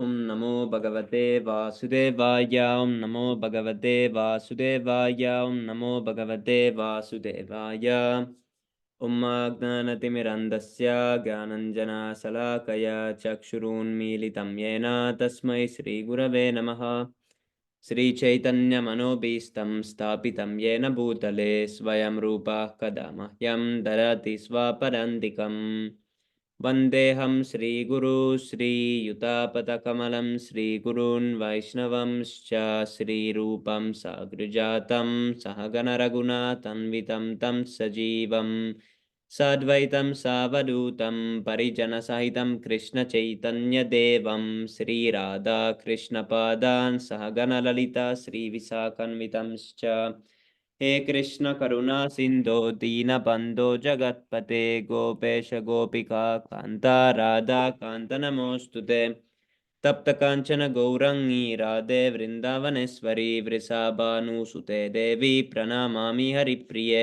Namo Bhagavate Vasudevaya. Om Namo Bhagavate Vasudevaya. Om Namo Bhagavate Vasudevaya. Om Agnanatimirandasya Gyananjana Salakaya Chakshurunmilitam Yena Tasmai Sri Gurave Namaha. Sri Chaitanya Manobhistam Stapitam Yena Bhutale Swayam Rupa Kadamahyam Darati Swaparandikam. Vandeham Sri Guru Sri Yutapatakamalам Sri Gurun Vaishnavamscha Sri Rupam Sagrijatam Sahagana Raghunathanvitam Tam Sajivam Sadvaitam Savadutam Parijana Sahitam Krishna Chaitanya Devam Sri Radha Krishna Padan Sahagana Lalita Sri Visakanvitamscha हे कृष्ण करुणा सिंधो दीनबंधो जगत्पते गोपेश गोपिका कांता राधा कांत नमोस्तुते तप्त कांचन गौरंगी राधे वृंदावनेश्वरी वृषाभानुसुते देवी प्रणमामि हरिप्रिये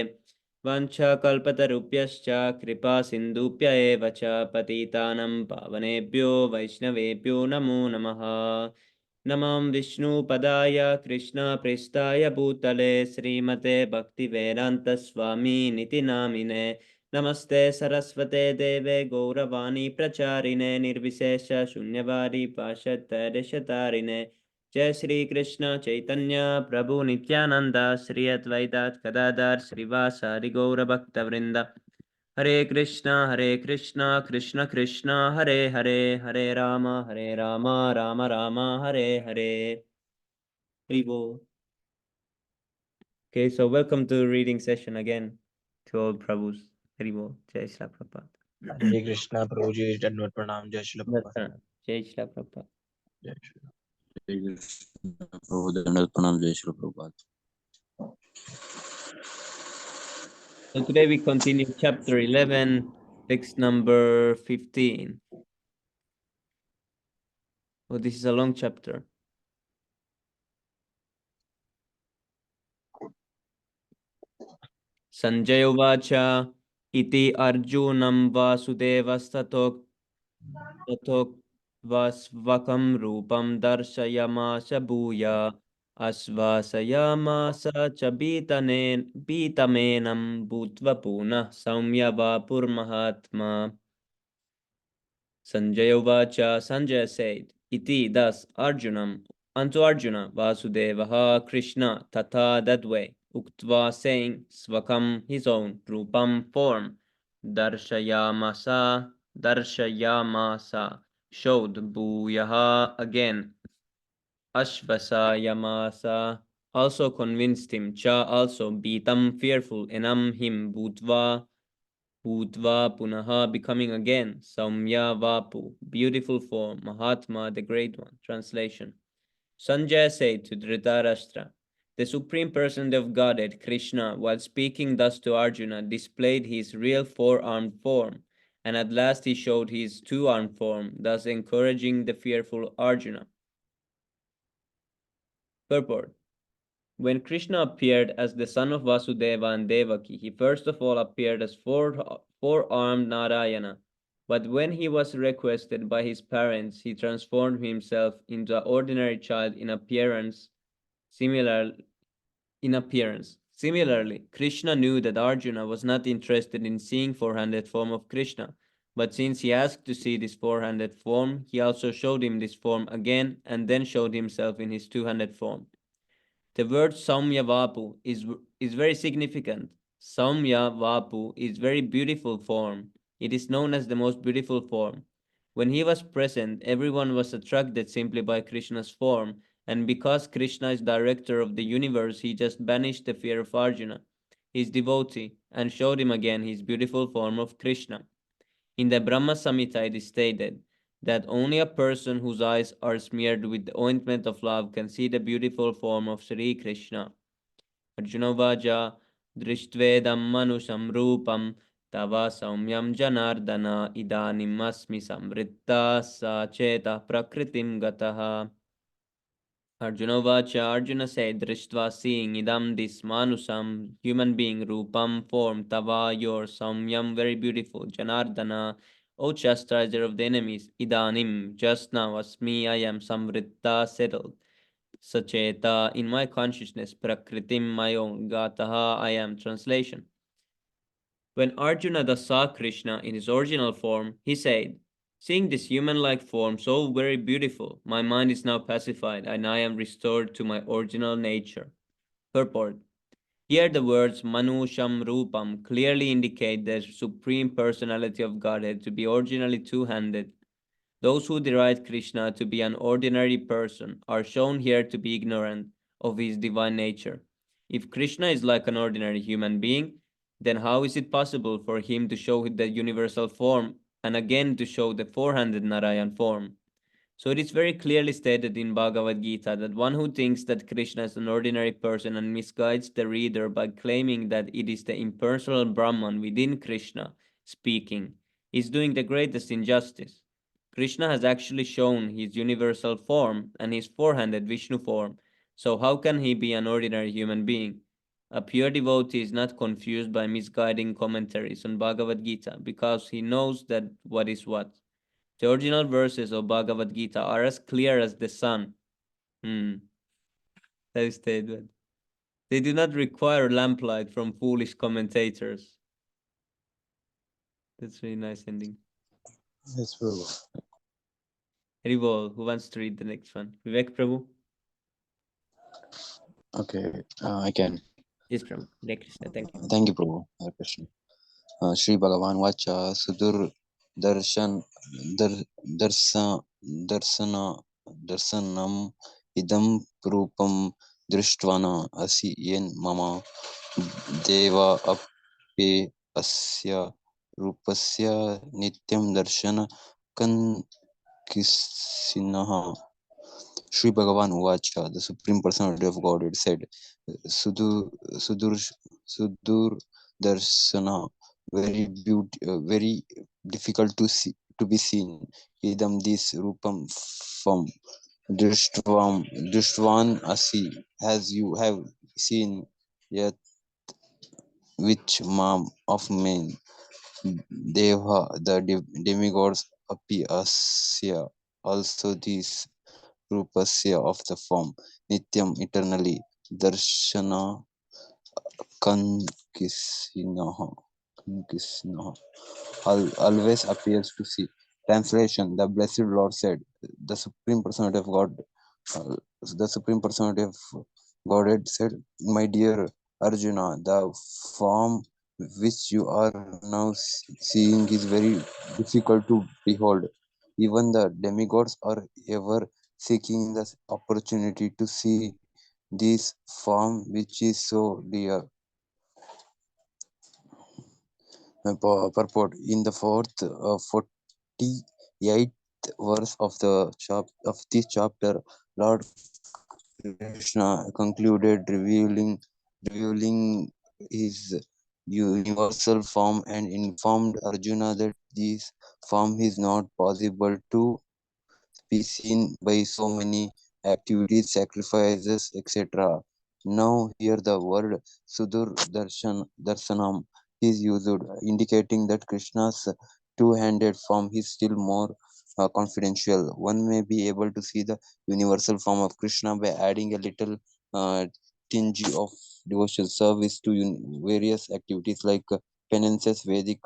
वंशकल्पतरुभ्यश्च कृपा सिन्धुभ्य एव च पतितानं पावनेभ्यो वैष्णवेभ्यो नमो नमः नमं विष्णुपदाय कृष्णप्रेष्ठाय भूतले श्रीमते भक्तिवेदान्तस्वामिनिति नामिने नमस्ते सरस्वते देवे गौरवाणी प्रचारिणे निर्विशेष शून्यवादी पाशतैर्यशतारिणे जय श्री कृष्ण चैतन्य प्रभु नित्यानंद श्री अद्वैत गदाधर श्रीवासादि गौरभक्तवृंद हरे Krishna Krishna Krishna Hare Hare Hare Ram Ram Ram Hare Hare. Haribo. Okay, so welcome to the reading session again to all Prabhus. Haribo. Jai Shri Prabhupada. हरे कृष्णा प्रभु जी दंडवत प्रणाम जय Shri Prabhupada Jai Shri Prabhupada. जय श्री प्रभु दंडवत प्रणाम जय Shri Prabhupada. So today we continue chapter 11, text number 15. Oh, this is a long chapter. Sanjay Uvacha iti Arjunam Vasudevastatotvasvakam rupam darshayamasa bhuya asvasayamasa cha bitamenam bhutva punah saumya vapur mahatma. Sanjay Uvacha, Sanjay said, Iti thus Arjunam, unto Arjuna, Vasudevaha Krishna, Tata that way, Uktva saying, Svakam his own, Rupam form, Darshayamasa, showed Bhuyaha again, Ashvasayamasa, also convinced him, Cha also, Bitam fearful, Enam him, Bhutva Punaha, becoming again, Saumya Vapu, beautiful form, Mahatma, the great one. Translation. Sanjaya said to Dhritarashtra, the Supreme Person of Godhead, Krishna, while speaking thus to Arjuna, displayed his real four-armed form, and at last he showed his two-armed form, thus encouraging the fearful Arjuna. Purport. When Krishna appeared as the son of Vasudeva and Devaki, he first of all appeared as four-armed Narayana. But when he was requested by his parents, he transformed himself into an ordinary child in appearance. Similarly, Krishna knew that Arjuna was not interested in seeing four-handed form of Krishna. But since he asked to see this four-handed form, he also showed him this form again and then showed himself in his two-handed form. The word Saumya Vapu is very significant. Saumya Vapu is very beautiful form. It is known as the most beautiful form. When he was present, everyone was attracted simply by Krishna's form, and because Krishna is director of the universe, he just banished the fear of Arjuna, his devotee, and showed him again his beautiful form of Krishna. In the Brahma Samhita it is stated that only a person whose eyes are smeared with the ointment of love can see the beautiful form of Sri Krishna. Arjuna Vaja Drishtvedam Manusham Rupam Tava Saumyam Janardana Idanim Asmi Samritta Sacheta Prakritim Gataha. Arjuna Vacha, Arjuna said, Drishtva, seeing idam this manusam, human being, rupam, form, tava, your, samyam, very beautiful, janardana, O chastiser of the enemies, idanim, just now, asmi, I am samvritta, settled. Sacheta, in my consciousness, prakritim, my own, gataha, I am translation. When Arjuna thus saw Krishna in his original form, he said, seeing this human-like form so very beautiful, my mind is now pacified and I am restored to my original nature. Purport. Here the words Manusham Rupam clearly indicate the Supreme Personality of Godhead to be originally two-handed. Those who deride Krishna to be an ordinary person are shown here to be ignorant of his divine nature. If Krishna is like an ordinary human being, then how is it possible for him to show the universal form and again to show the four-handed Narayan form? So it is very clearly stated in Bhagavad Gita that one who thinks that Krishna is an ordinary person and misguides the reader by claiming that it is the impersonal Brahman within Krishna speaking is doing the greatest injustice. Krishna has actually shown his universal form and his four-handed Vishnu form, so how can he be an ordinary human being? A pure devotee is not confused by misguiding commentaries on Bhagavad Gita because he knows that what is what. The original verses of Bhagavad Gita are as clear as the sun. That is stated. They do not require lamplight from foolish commentators. That's really nice ending. Yes, Prabhu. Haribol, who wants to read the next one? Vivek Prabhu? Okay, I can. Yes, Prabhu. Hare Krishna. Thank you. Thank you, Prabhu. Hare Krishna. Shri Bhagavan Vacha Sudur Darshan Dar Darsa Darsana Darsanam Idam Rupam Drishtvana Asi Yen Mama Deva Appe Asya Rupasya Nityam Darshana Kan Kisinaha. Sri Bhagavan Uvacha, the Supreme Personality of Godhead, said, Sudur, Sudur, Sudur Darsana, very difficult to be seen. Idam this Rupam from Drishtvan Asi, as you have seen, yet which mom of men, Deva, the demigods, Api also these Rupasya of the form, Nityam eternally, Darshana Kankisinaha, Kankisinaha, always appears to see. Translation: the Blessed Lord said, the Supreme Personality of God, uh, the Supreme Personality of Godhead said, my dear Arjuna, the form which you are now seeing is very difficult to behold. Even the demigods are ever seeking the opportunity to see this form which is so dear. Purport: in the fourth 48th verse of this chapter, Lord Krishna concluded revealing his universal form and informed Arjuna that this form is not possible to be seen by so many activities, sacrifices, etc. Now here the word Darsanam is used, indicating that Krishna's two-handed form is still more confidential. One may be able to see the universal form of Krishna by adding a little uh, tinge of devotional service to various activities like penances, Vedic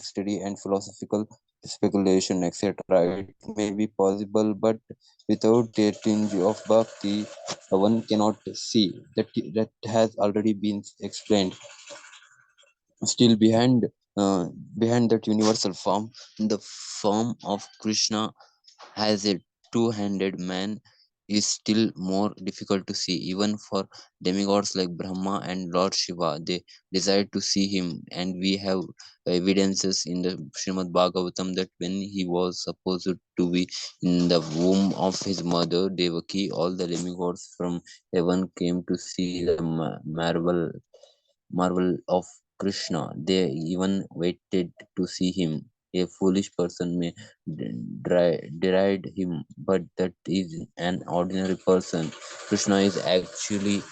study, and philosophical speculation, etc. It may be possible, but without a tinge of bhakti, one cannot see. That has already been explained. Still, behind that universal form, the form of Krishna as a two-handed man is still more difficult to see. Even for demigods like Brahma and Lord Shiva, they desire to see him, and we have evidences in the Srimad Bhagavatam that when he was supposed to be in the womb of his mother Devaki, all the demigods from heaven came to see the marvel of Krishna. They even waited to see him. A foolish person may deride him, but that is an ordinary person. Krishna is actually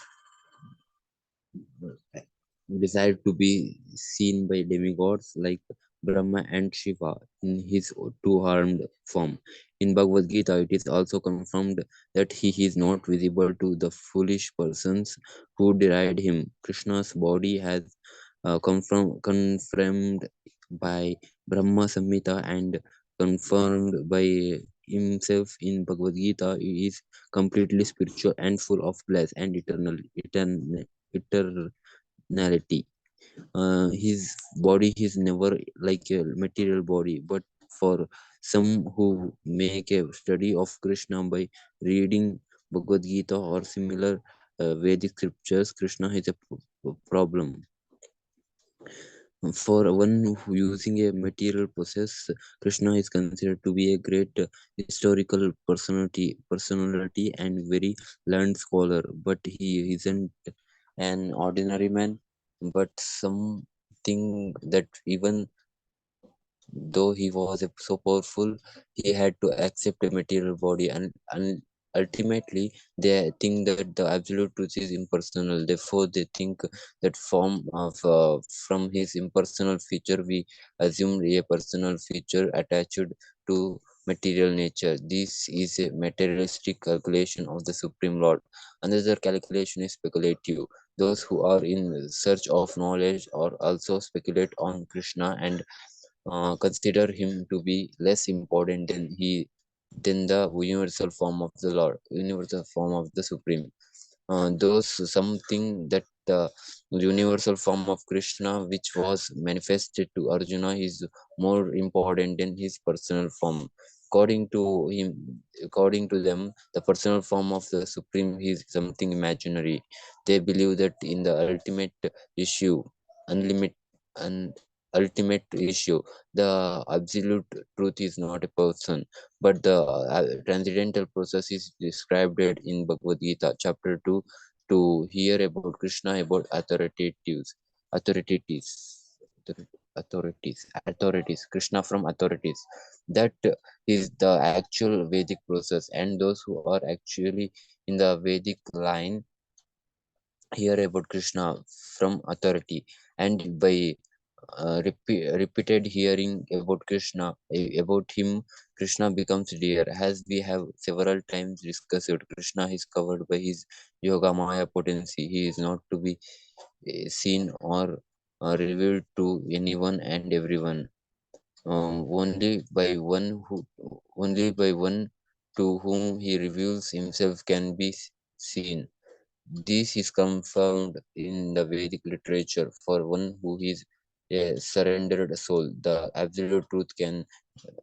desired to be seen by demigods like Brahma and Shiva in his two-armed form. In Bhagavad Gita, it is also confirmed that he is not visible to the foolish persons who deride him. Krishna's body has confirmed by Brahma Samhita and confirmed by himself in Bhagavad Gita, he is completely spiritual and full of bliss and eternality. His body is never like a material body, but for some who make a study of Krishna by reading Bhagavad Gita or similar Vedic scriptures, Krishna is a problem. For one who using a material process, Krishna is considered to be a great historical personality and very learned scholar, but he isn't an ordinary man, but something that even though he was so powerful, he had to accept a material body, and ultimately they think that the absolute truth is impersonal. Therefore, they think that from his impersonal feature, we assume a personal feature attached to material nature. This is a materialistic calculation of the Supreme Lord. Another calculation is speculative. Those who are in search of knowledge or also speculate on Krishna and consider him to be less important than the universal form of the Lord, universal form of the Supreme. Those something that the universal form of Krishna, which was manifested to Arjuna, is more important than his personal form. According to them, the personal form of the Supreme is something imaginary. They believe that in the issue, unlimited, ultimate issue, the absolute truth is not a person, but the transcendental process is described in Bhagavad Gita, chapter 2, to hear about Krishna, about authorities, Krishna from authorities. That is the actual Vedic process, and those who are actually in the Vedic line hear about Krishna from authority, and by repeated hearing about Krishna, about him, Krishna becomes dear. As we have several times discussed, Krishna is covered by his Yoga Maya potency. He is not to be seen or revealed to anyone and everyone. Only by one to whom he reveals himself can be seen. This is confirmed in the Vedic literature. For one who is a surrendered soul, the absolute truth can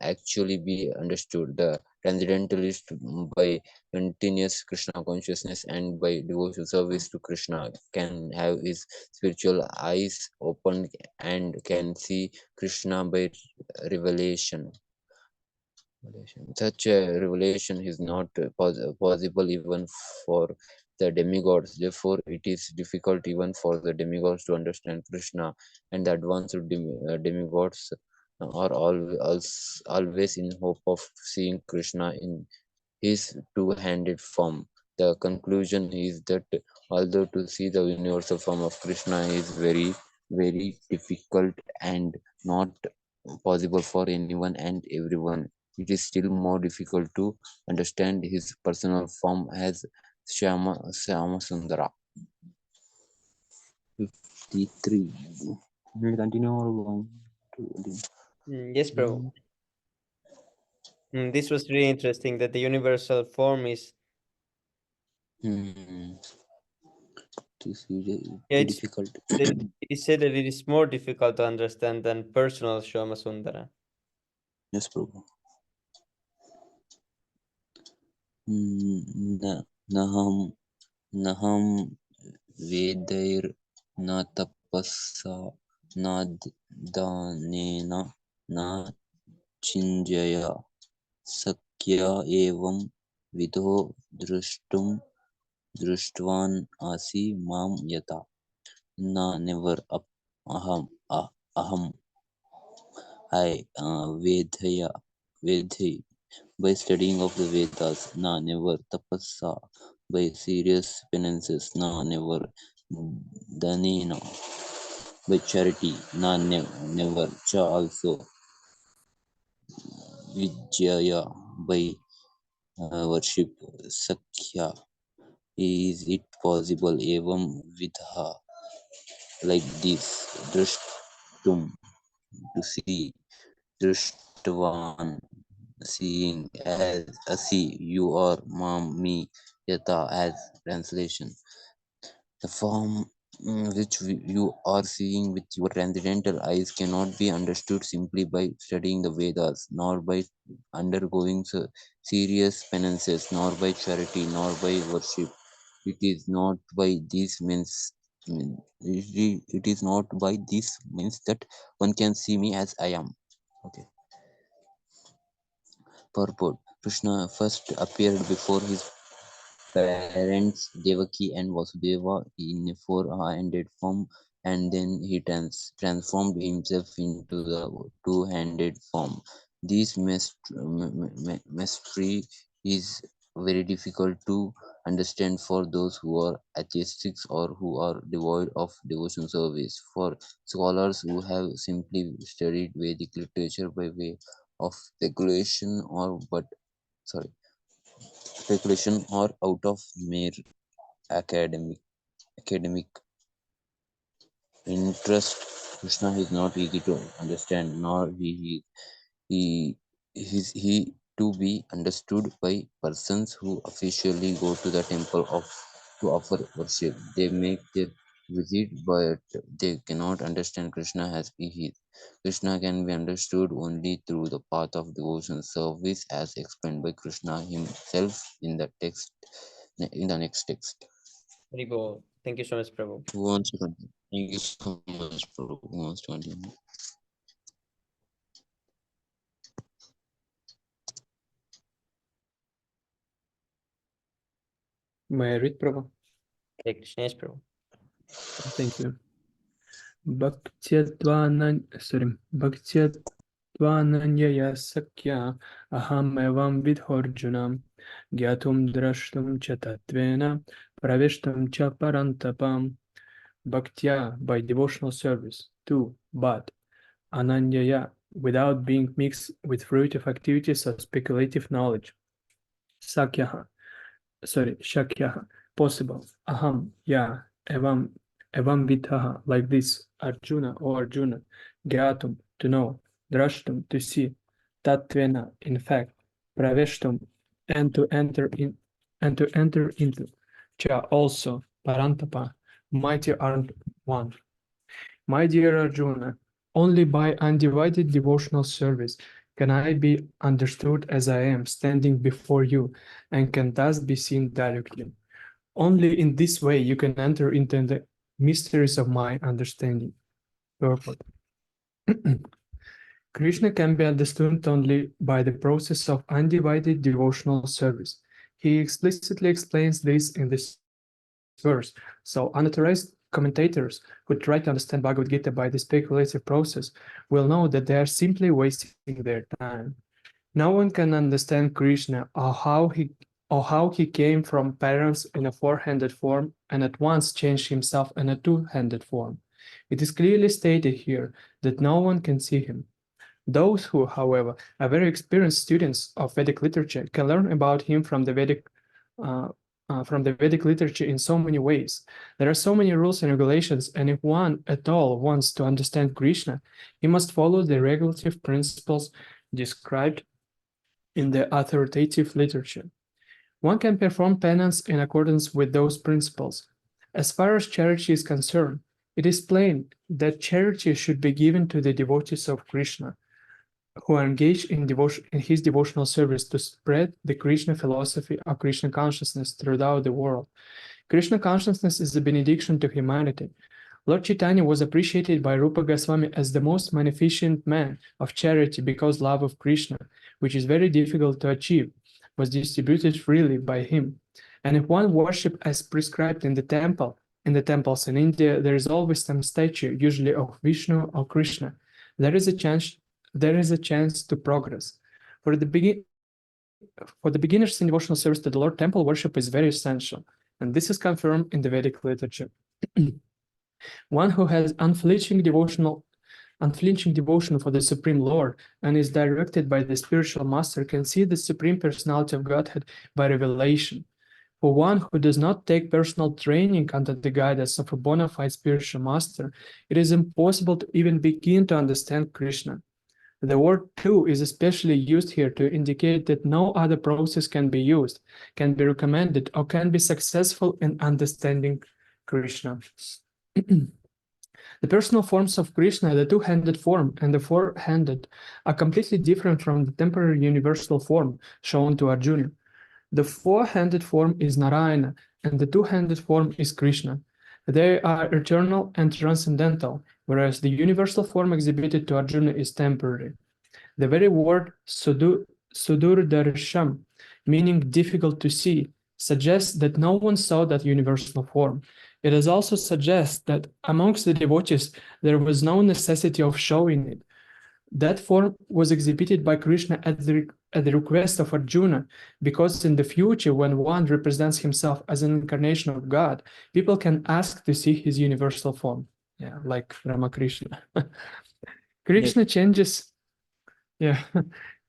actually be understood. The transcendentalist, by continuous Krishna consciousness and by devotional service to Krishna, can have his spiritual eyes opened and can see Krishna by revelation. Such a revelation is not possible even for the demigods. Therefore, it is difficult even for the demigods to understand Krishna, and the advanced demigods are always in hope of seeing Krishna in his two-handed form. The conclusion is that although to see the universal form of Krishna is very, very difficult and not possible for anyone and everyone, it is still more difficult to understand his personal form as Shama Sundara. 53. May I continue or go on? Yes, bro. This was really interesting that the universal form is Hmm. It is too yeah, it's difficult. it is said that it is more difficult to understand than personal Shoma Sundara. Yes, bro. Naham Naham Vedair na tapassa na danena na chinjaya sakya evam vidho društvan asi mam yata. Na never up aham I vedhya by studying of the Vedas. Na never tapassa by serious penances. Na never danena by charity, na never, cha also, vijaya by worship, sakhya. Is it possible evam vidha like this? Drashtum to see, Drishtavan seeing, as a see, you or mom me, yata as translation. The form which you are seeing with your transcendental eyes cannot be understood simply by studying the Vedas, nor by undergoing serious penances, nor by charity, nor by worship. It is not by these means. It is not by these means that one can see me as I am. Okay. Purport: Krishna first appeared before his parents Devaki and Vasudeva in a four-handed form, and then he transformed himself into the two-handed form. This mystery is very difficult to understand for those who are atheists or who are devoid of devotion service. For scholars who have simply studied Vedic literature by way of sorry speculation or out of mere academic interest, Krishna is not easy to understand, nor he he to be understood by persons who officially go to the temple of to offer worship. They make their visit, but they cannot understand Krishna as he is. Krishna can be understood only through the path of devotion service, as explained by Krishna himself in the next text. Rigo. Thank you so much, Prabhu. Who wants to continue? Thank you so much, bro. Who wants to continue? May I read, Prabhu? Hare Krishna, yes, Prabhu. Thank you. Bhaktyatvananyaya sakya aham evam vidhorjunam gyatum drashtum cha tatvena pravishtam cha parantapam. Bhaktya by devotional service. 2. But ananyaya without being mixed with fruitive activities or speculative knowledge. Shakyaha, possible. Aham, yeah. Evam vidhaha, like this. Arjuna or Arjuna. Gyatum, to know. Drashtum, to see. Tatvena, in fact. Praveshtum, and to enter into. Cha, also. Parantapa, mighty armed one. My dear Arjuna, only by undivided devotional service can I be understood as I am standing before you and can thus be seen directly. Only in this way you can enter into the mysteries of my understanding. Purport. Krishna can be understood only by the process of undivided devotional service. He explicitly explains this in this verse. So unauthorized commentators who try to understand Bhagavad Gita by the speculative process will know that they are simply wasting their time. No one can understand Krishna or how he came from parents in a four-handed form and at once changed himself in a two-handed form. It is clearly stated here that no one can see him. Those who, however, are very experienced students of Vedic literature can learn about him uh, from the Vedic literature in so many ways. There are so many rules and regulations, and if one at all wants to understand Krishna, he must follow the regulative principles described in the authoritative literature. One can perform penance in accordance with those principles. As far as charity is concerned, it is plain that charity should be given to the devotees of Krishna, who are engaged in his devotional service to spread the Krishna philosophy or Krishna consciousness throughout the world. Krishna consciousness is a benediction to humanity. Lord Chaitanya was appreciated by Rupa Goswami as the most magnificent man of charity because love of Krishna, which is very difficult to achieve, was distributed freely by him. And if one worship as prescribed in the temples in India, there is always some statue, usually of Vishnu or Krishna. There is a chance to progress. For the beginners in devotional service to the Lord, temple worship is very essential, and this is confirmed in the Vedic literature. One who has unflinching devotion for the Supreme Lord and is directed by the spiritual master can see the Supreme Personality of Godhead by revelation. For one who does not take personal training under the guidance of a bona fide spiritual master, it is impossible to even begin to understand Krishna. The word "to" is especially used here to indicate that no other process can be used, can be recommended, or can be successful in understanding Krishna. The personal forms of Krishna, the two-handed form and the four-handed, are completely different from the temporary universal form shown to Arjuna. The four-handed form is Narayana, and the two-handed form is Krishna. They are eternal and transcendental, whereas the universal form exhibited to Arjuna is temporary. The very word Sudurdarsham, meaning difficult to see, suggests that no one saw that universal form. It also suggests that amongst the devotees there was no necessity of showing it. That form was exhibited by Krishna at the request of Arjuna, because in the future, when one represents himself as an incarnation of God, people can ask to see his universal form. Yeah, like Ramakrishna. Krishna changes. Yeah,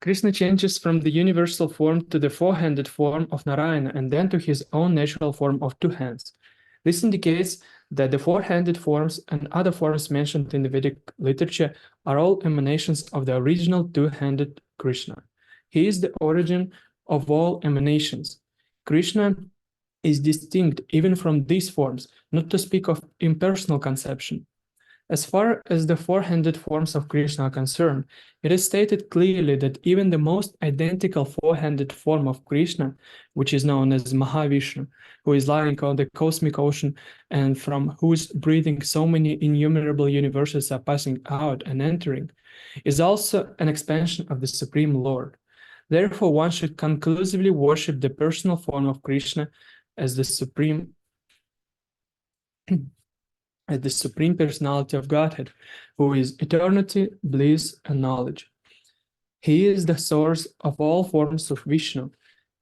Krishna changes from the universal form to the four-handed form of Narayana and then to his own natural form of two hands. This indicates that the four-handed forms and other forms mentioned in the Vedic literature are all emanations of the original two-handed Krishna. He is the origin of all emanations. Krishna is distinct even from these forms, not to speak of impersonal conception. As far as the four-handed forms of Krishna are concerned, it is stated clearly that even the most identical four-handed form of Krishna, which is known as Mahavishnu, who is lying on the cosmic ocean and from whose breathing so many innumerable universes are passing out and entering, is also an expansion of the Supreme Lord. Therefore, one should conclusively worship the personal form of Krishna as the Supreme Personality of Godhead, who is eternity, bliss, and knowledge. He is the source of all forms of Vishnu.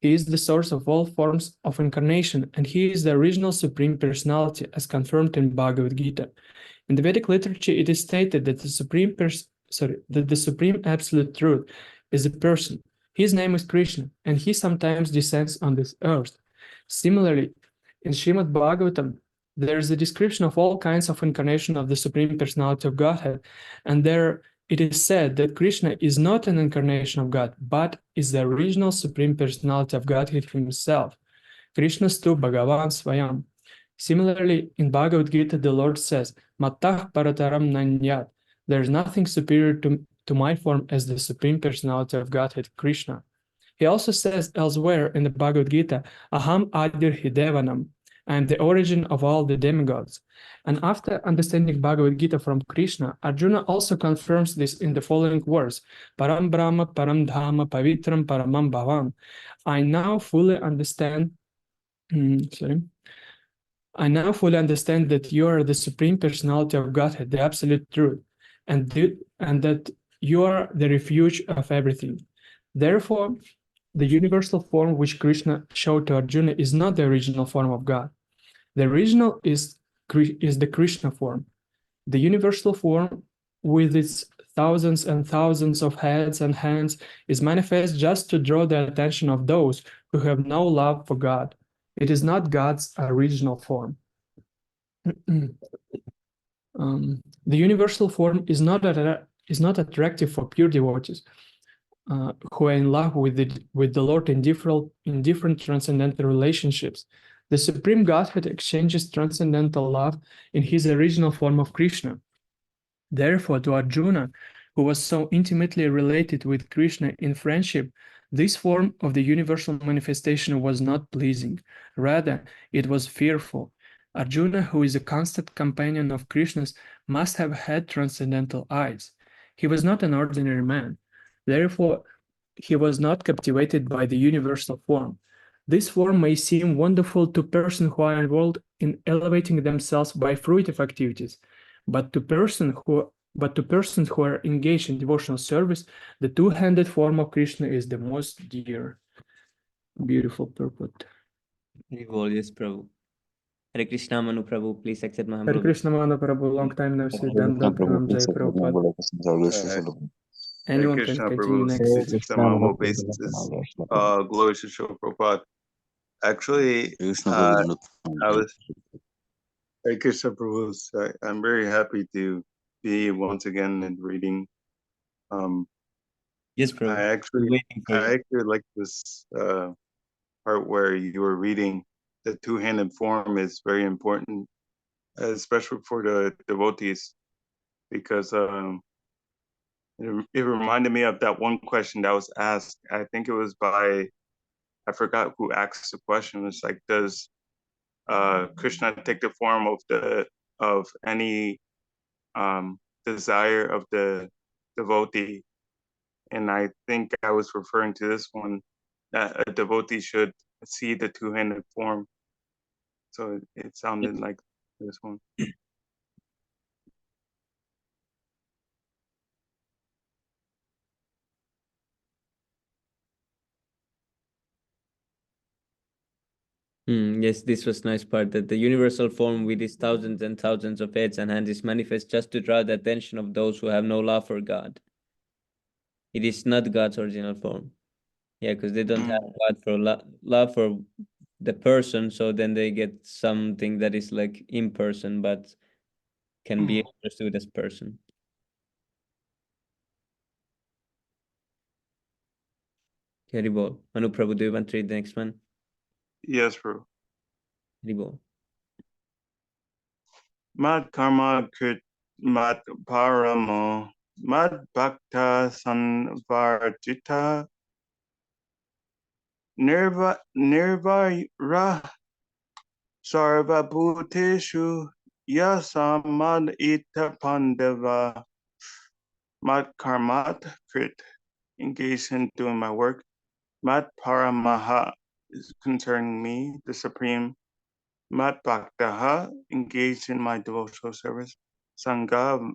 He is the source of all forms of incarnation, and he is the original Supreme Personality, as confirmed in Bhagavad Gita. In the Vedic literature, it is stated that the Supreme Absolute Truth is a person. His name is Krishna, and he sometimes descends on this earth. Similarly, in Srimad Bhagavatam, there is a description of all kinds of incarnation of the Supreme Personality of Godhead, and there it is said that Krishna is not an incarnation of God, but is the original Supreme Personality of Godhead himself. Krishnastu Bhagavan Swayam. Similarly, in Bhagavad Gita, the Lord says, Mattah Parataram Nanyat. There is nothing superior to my form as the Supreme Personality of Godhead, Krishna. He also says elsewhere in the Bhagavad Gita, Aham Adir Hidevanam. I am the origin of all the demigods. And after understanding Bhagavad Gita from Krishna, Arjuna also confirms this in the following words, Param Brahma, Param Dhama, Pavitram, Paramam Bhavam. I now fully understand that you are the Supreme Personality of Godhead, the Absolute Truth, and that you are the refuge of everything. Therefore, the universal form which Krishna showed to Arjuna is not the original form of God. The original is the Krishna form. The universal form, with its thousands and thousands of heads and hands, is manifest just to draw the attention of those who have no love for God. It is not God's original form. The universal form is not attractive for pure devotees who are in love with the Lord in different transcendental relationships. The Supreme Godhead exchanges transcendental love in his original form of Krishna. Therefore, to Arjuna, who was so intimately related with Krishna in friendship, this form of the universal manifestation was not pleasing. Rather, it was fearful. Arjuna, who is a constant companion of Krishna's, must have had transcendental eyes. He was not an ordinary man. Therefore, he was not captivated by the universal form. This form may seem wonderful to persons who are involved in elevating themselves by fruitive activities, but to persons who are engaged in devotional service, the two-handed form of Krishna is the most dear. Beautiful purport. Yes, Prabhu. Hare Krishna, Manu Prabhu, please accept my Hare humble Krishna Manu Prabhu, long time no see. Dandam Pranam Jai Prabhupada. Anyone can Krishna continue Prabhu, next. accept my humble obeisances. Glory to Srila Prabhupada. Actually, I was Hare Krishna Prabhu. I'm very happy to be once again in reading. Yes, Prabhu. I actually like this part where you were reading the two-handed form is very important, especially for the devotees, because it reminded me of that one question that was asked. I think it was by, I forgot who asked the question. It's like, does Krishna take the form of any desire of the devotee? And I think I was referring to this one, that a devotee should see the two-handed form. So it sounded like this one. Yes, this was nice part that the universal form with its thousands and thousands of heads and hands is manifest just to draw the attention of those who have no love for God. It is not God's original form. Yeah, because they don't have God for love for the person, so then they get something that is like imperson, but can be understood as person. Haribol. Manu Prabhu, do you want to read the next one? Yes, bro. Haribol. Mad karma krit mad paramo mad bhakta sanvarjita nirvara sarva bhuteshu yasamad ita pandava. Mad karmat krit, engaged in doing my work. Mad paramaha is concerning me, the supreme. Mad bhaktaha, engaged in my devotional service. Sangha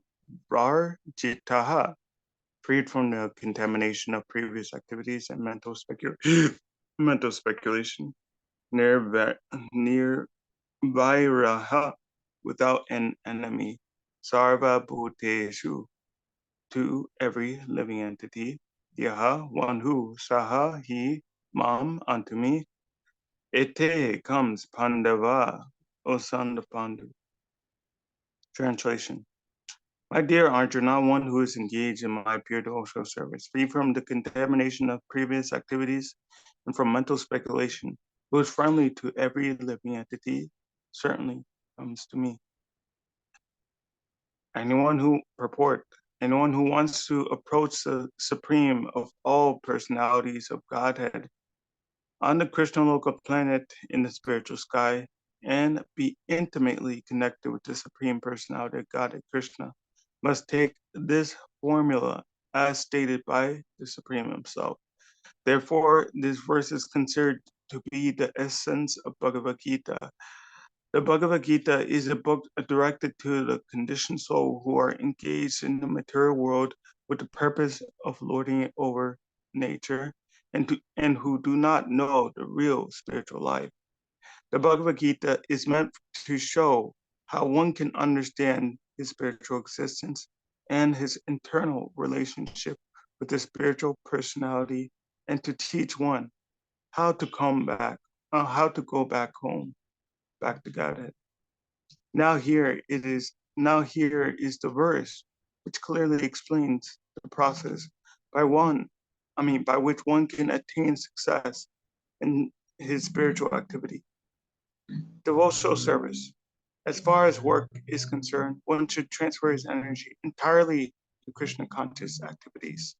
var jitaha, freed from the contamination of previous activities and mental speculation. Near vairaha, without an enemy. Sarva bhuteshu, to every living entity. Yaha, one who. Saha, he. Mam, unto me. Ete comes Pandava, O son of Pandu. Translation. My dear Arjuna, one who is engaged in my pure devotional service, free from the contamination of previous activities and from mental speculation, who is friendly to every living entity, certainly comes to me. Anyone who wants to approach the supreme of all personalities of Godhead on the Krishna Loka planet in the spiritual sky and be intimately connected with the supreme personality of Godhead Krishna must take this formula as stated by the Supreme himself. Therefore, this verse is considered to be the essence of Bhagavad Gita. The Bhagavad Gita is a book directed to the conditioned soul who are engaged in the material world with the purpose of lording it over nature and who do not know the real spiritual life. The Bhagavad Gita is meant to show how one can understand his spiritual existence and his internal relationship with the spiritual personality, and to teach one how to how to go back home, back to Godhead. Now here is the verse which clearly explains the process by which one can attain success in his spiritual activity. Devotional service. As far as work is concerned, one should transfer his energy entirely to Krishna conscious activities.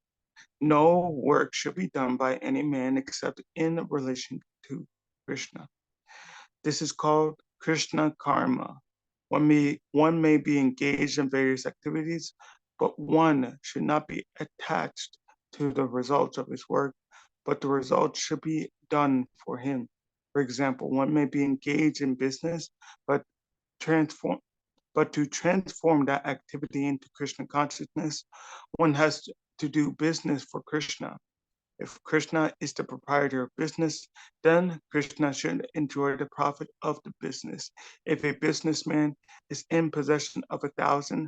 No work should be done by any man except in relation to Krishna. This is called Krishna karma. One may be engaged in various activities, but one should not be attached to the results of his work, but the results should be done for him. For example, one may be engaged in business, but to transform that activity into Krishna consciousness, one has to do business for Krishna. If Krishna is the proprietor of business, then Krishna should enjoy the profit of the business. If a businessman is in possession of 1,000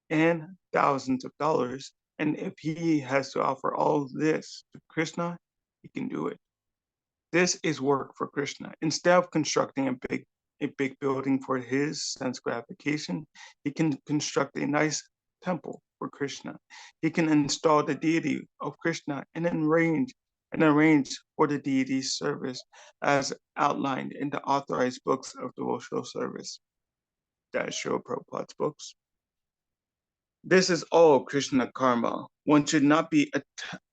and thousands of dollars, and if he has to offer all this to Krishna, he can do it. This is work for Krishna. Instead of constructing a big building for his sense gratification, he can construct a nice temple for Krishna. He can install the deity of Krishna and arrange for the deity's service as outlined in the authorized books of devotional service. That is Srila Prabhupada's books. This is all Krishna karma. One should not be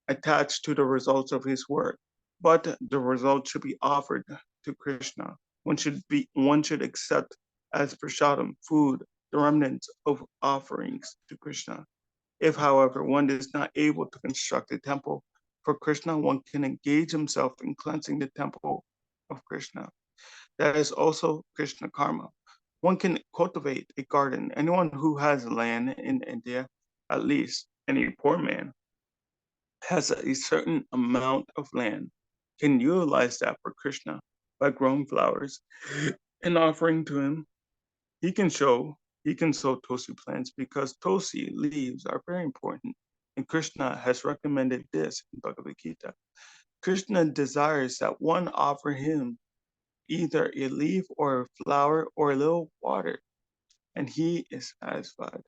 attached to the results of his work, but the result should be offered to Krishna. One should accept as prasadam, food, the remnants of offerings to Krishna. If, however, one is not able to construct a temple for Krishna, one can engage himself in cleansing the temple of Krishna. That is also Krishna karma. One can cultivate a garden. Anyone who has land in India, at least any poor man, has a certain amount of land, can utilize that for Krishna by growing flowers and offering to him. He can sow tulsi plants because tulsi leaves are very important. And Krishna has recommended this in Bhagavad Gita. Krishna desires that one offer him either a leaf or a flower or a little water, and he is satisfied.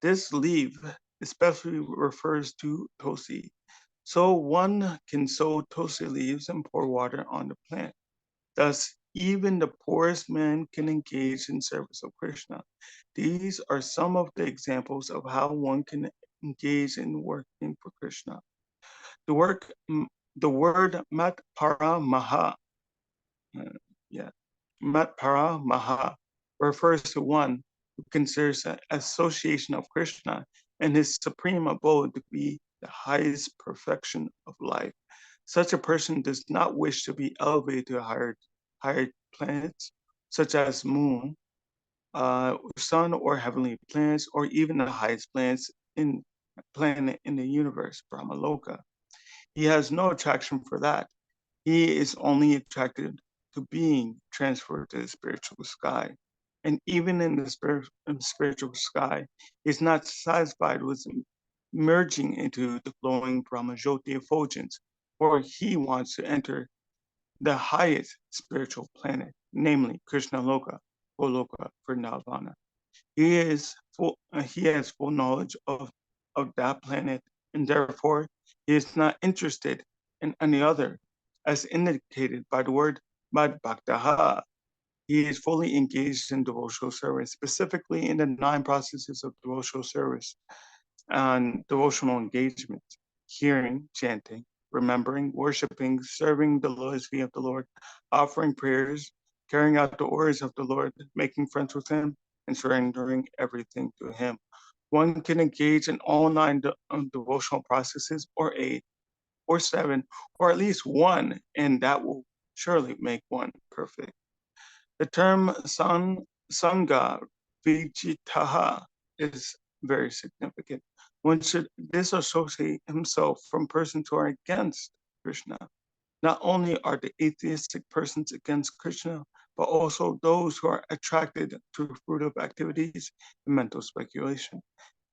This leaf especially refers to tulsi. So one can sow tulsi leaves and pour water on the plant. Thus, even the poorest man can engage in service of Krishna. These are some of the examples of how one can engage in working for Krishna. The word matpara maha, matpara maha refers to one who considers an association of Krishna and his supreme abode to be the highest perfection of life. Such a person does not wish to be elevated to higher planets, such as moon, sun, or heavenly planets, or even the highest planet in the universe, Brahmaloka. He has no attraction for that. He is only attracted to being transferred to the spiritual sky. And even in the spiritual sky, he is not satisfied with merging into the glowing Brahmajyoti effulgence, for he wants to enter the highest spiritual planet, namely Krishna Loka, Goloka for Nirvana. He has full knowledge of that planet, and therefore he is not interested in any other, as indicated by the word Madbhaktaha. He is fully engaged in devotional service, specifically in the 9 processes of devotional service and devotional engagement: hearing, chanting, remembering, worshiping, serving the lotus feet of the Lord, offering prayers, carrying out the orders of the Lord, making friends with him, and surrendering everything to him. One can engage in all 9 devotional processes, or 8, or 7, or at least 1, and that will surely make one perfect. The term Sangha Vijitaha is very significant. One should disassociate himself from persons who are against Krishna. Not only are the atheistic persons against Krishna, but also those who are attracted to fruitive activities and mental speculation.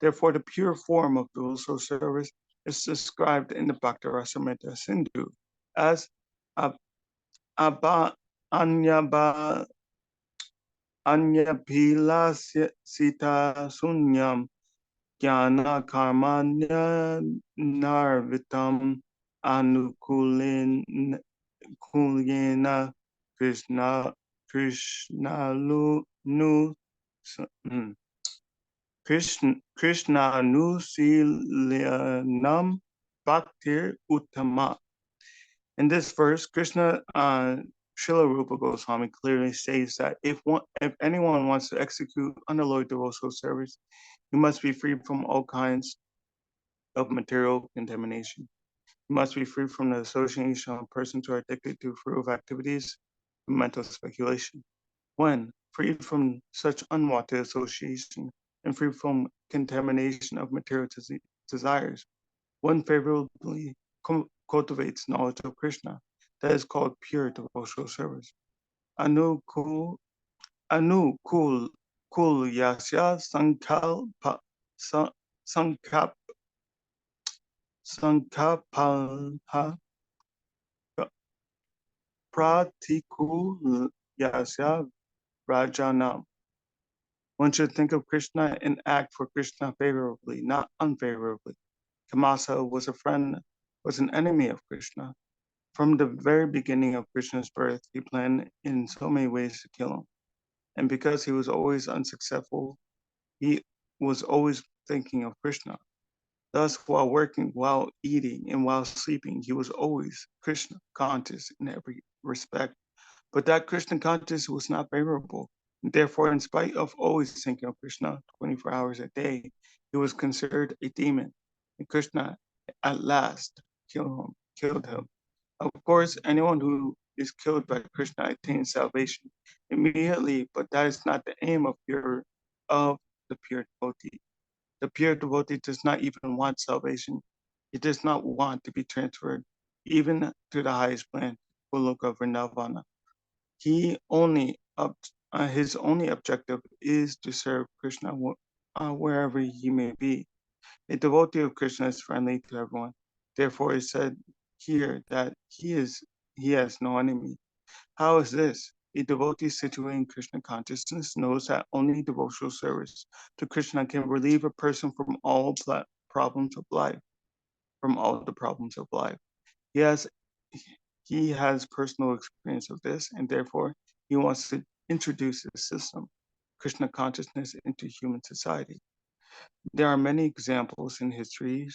Therefore, the pure form of devotional service is described in the Bhakti Rasamrita Sindhu as Anyabhila Sita Sunyam Jnana Karmanya Narvitam Anukulena Krishna Nusilanam Bhaktir Uttama. In this verse, Krishna, Srila Rupa Goswami clearly states that if anyone wants to execute unalloyed devotional service, he must be free from all kinds of material contamination. He must be free from the association of persons who are addicted to fruitive activities and mental speculation. When freed from such unwanted association and free from contamination of material desires, one favorably cultivates knowledge of Krishna. That is called pure devotional service. Anukul yasya sankapalha pratikul yasya rajanam. One should think of Krishna and act for Krishna favorably, not unfavorably. Kamasa was an enemy of Krishna. From the very beginning of Krishna's birth, he planned in so many ways to kill him. And because he was always unsuccessful, he was always thinking of Krishna. Thus, while working, while eating, and while sleeping, he was always Krishna conscious in every respect. But that Krishna consciousness was not favorable. Therefore, in spite of always thinking of Krishna 24 hours a day, he was considered a demon. And Krishna at last killed him. Of course, anyone who is killed by Krishna attains salvation immediately, but that is not the aim of the pure devotee. The pure devotee does not even want salvation. He does not want to be transferred even to the highest plan, Goloka Vrindavana. His only objective is to serve Krishna wherever he may be. A devotee of Krishna is friendly to everyone. Therefore, it is said here that he has no enemy. How is this? A devotee situated in Krishna consciousness knows that only devotional service to Krishna can relieve a person from all problems of life, from all the problems of life. He has personal experience of this, and therefore he wants to introduce this system, Krishna consciousness, into human society. There are many examples in history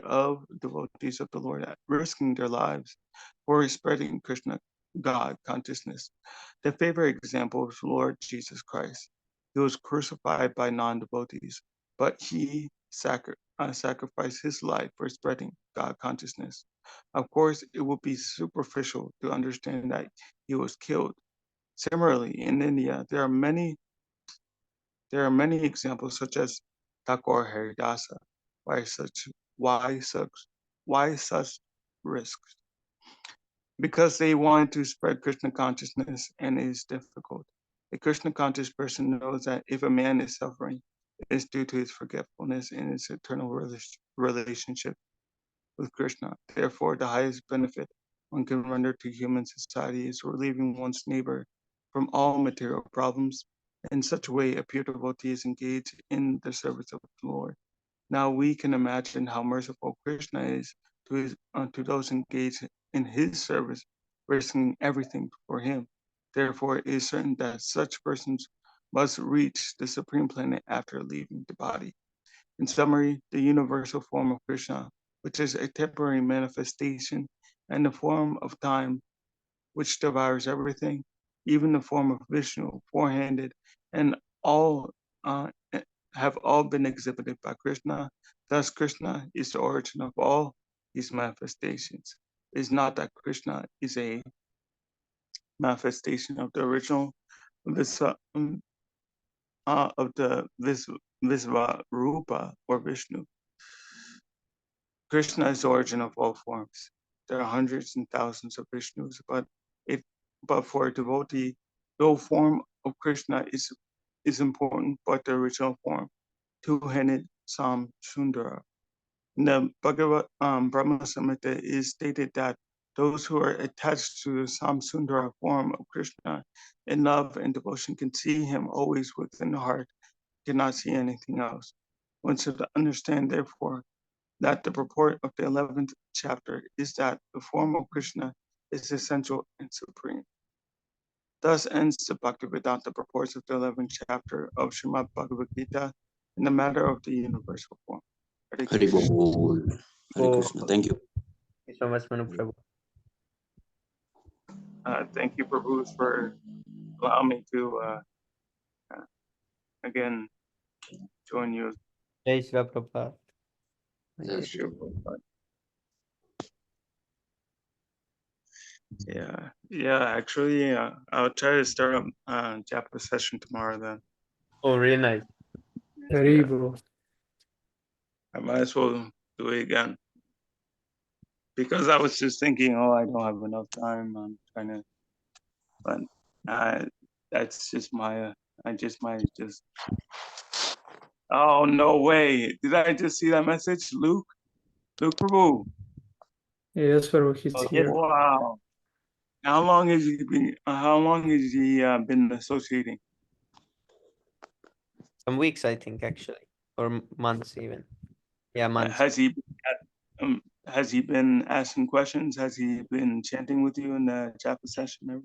of devotees of the Lord risking their lives for spreading Krishna God consciousness. The favorite example is Lord Jesus Christ. He was crucified by non-devotees, but he sacrificed his life for spreading God consciousness. Of course, it would be superficial to understand that he was killed. Similarly, in India, there are many examples such as Thakur Haridasa. Why such risks? Because they want to spread Krishna consciousness, and it is difficult. A Krishna conscious person knows that if a man is suffering, it is due to his forgetfulness in his eternal relationship with Krishna. Therefore, the highest benefit one can render to human society is relieving one's neighbor from all material problems. In such a way, a pure devotee is engaged in the service of the Lord. Now we can imagine how merciful Krishna is to those engaged in his service, risking everything for him. Therefore, it is certain that such persons must reach the supreme planet after leaving the body. In summary, the universal form of Krishna, which is a temporary manifestation, and the form of time, which devours everything, even the form of Vishnu, four-handed, and all have all been exhibited by Krishna. Thus, Krishna is the origin of all these manifestations. It is not that Krishna is a manifestation of the original of the Visva Rupa or Vishnu. Krishna is the origin of all forms. There are hundreds and thousands of Vishnus, but for a devotee, no form of Krishna is important, but the original form, two-handed Sam Sundara. In the Bhagavad Brahma Samhita is stated that those who are attached to the Sam Sundara form of Krishna in love and devotion can see him always within the heart, cannot see anything else. One should understand, therefore, that the purport of the 11th chapter is that the form of Krishna is essential and supreme. Thus ends the Bhaktivedanta purports of the 11th chapter of Srimad Bhagavad Gita in the matter of the universal form. Hare Hari Krishna. Bol. Hare Oh, Krishna. Thank you. thank you so much, Manu Prabhu. Thank you, Prabhu, for allowing me to again join you. Jai Shri Prabhupada. Yes, sure. Yeah. Actually, I'll try to start a Japanese session tomorrow. Then Oh, really nice. Haribo. I might as well do it again. because I was just thinking, oh, I don't have enough time. I'm trying to, but that's just my, I just might just. Oh no way! Did I just see that message, Luke? Luke Prabhu. Yes, Prabhu, he's here. Wow. How long has he been? How long has he been associating? Some weeks, I think, actually, or months even. Yeah, months. Has he been asking questions? Has he been chanting with you in the japa session?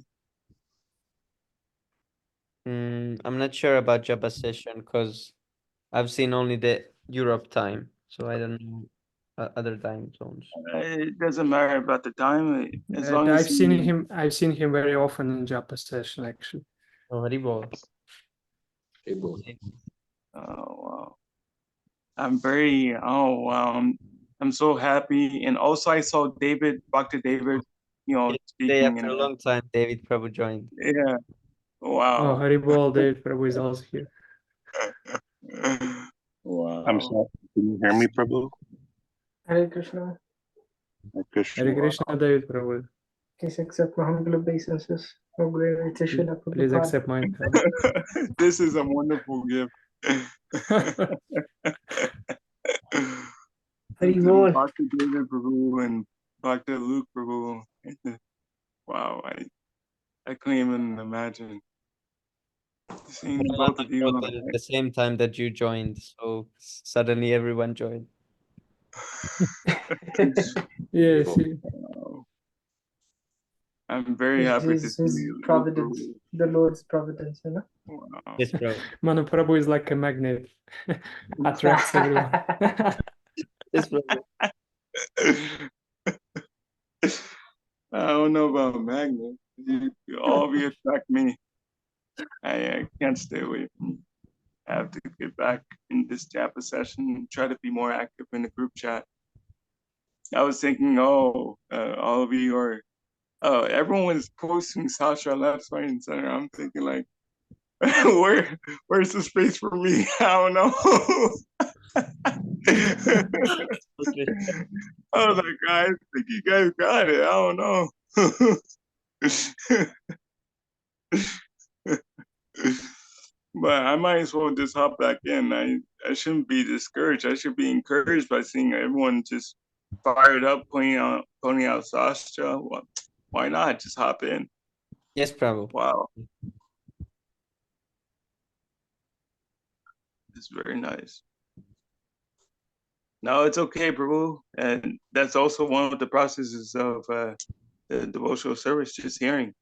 I'm not sure about Java session because I've seen only the Europe time, so I don't know other time zones. It doesn't matter about the time, as long as I've seen him very often in Japa session actually. Oh, Haribol. Oh wow! I'm very I'm so happy, and also I saw David, Dr. David, Day speaking. after a long time, David Prabhu joined. Yeah. Oh, Wow. Haribol, David Prabhu is also here. Wow. I'm sorry. Can you hear me, Prabhu? Hare Krishna. Hare Krishna. Hare Krishna, David Prabhu. Please accept my humble obeisances. Oh, glory to Srila Please Prabhupada. accept mine. This is a wonderful gift. Hari To Bol. Dr. David Prabhu and Dr. Luke Prabhu. Wow, I couldn't even imagine seeing both of you. At the same time that you joined, so suddenly everyone joined. Yes. Wow. I'm very happy to see His you. providence, the Lord's providence, you know. Wow. Yes, bro. Manu Prabhu is like a magnet, attracts everyone. Yes, bro. I don't know about Magnet. You all of you attract me. I can't stay away from you. I have to get back in this Japa session and try to be more active in the group chat. I was thinking, all of you are, everyone was posting Sasha left, right, and center. I'm thinking like, where's the space for me? I don't know. I was like, guys, I think you guys got it. I don't know. But I might as well just hop back in. I shouldn't be discouraged. I should be encouraged by seeing everyone just fired up, pointing out Sasha. Well, why not just hop in? Yes, Prabhu. Wow, it's very nice. No, it's okay, Prabhu, and that's also one of the processes of the devotional service. Just hearing.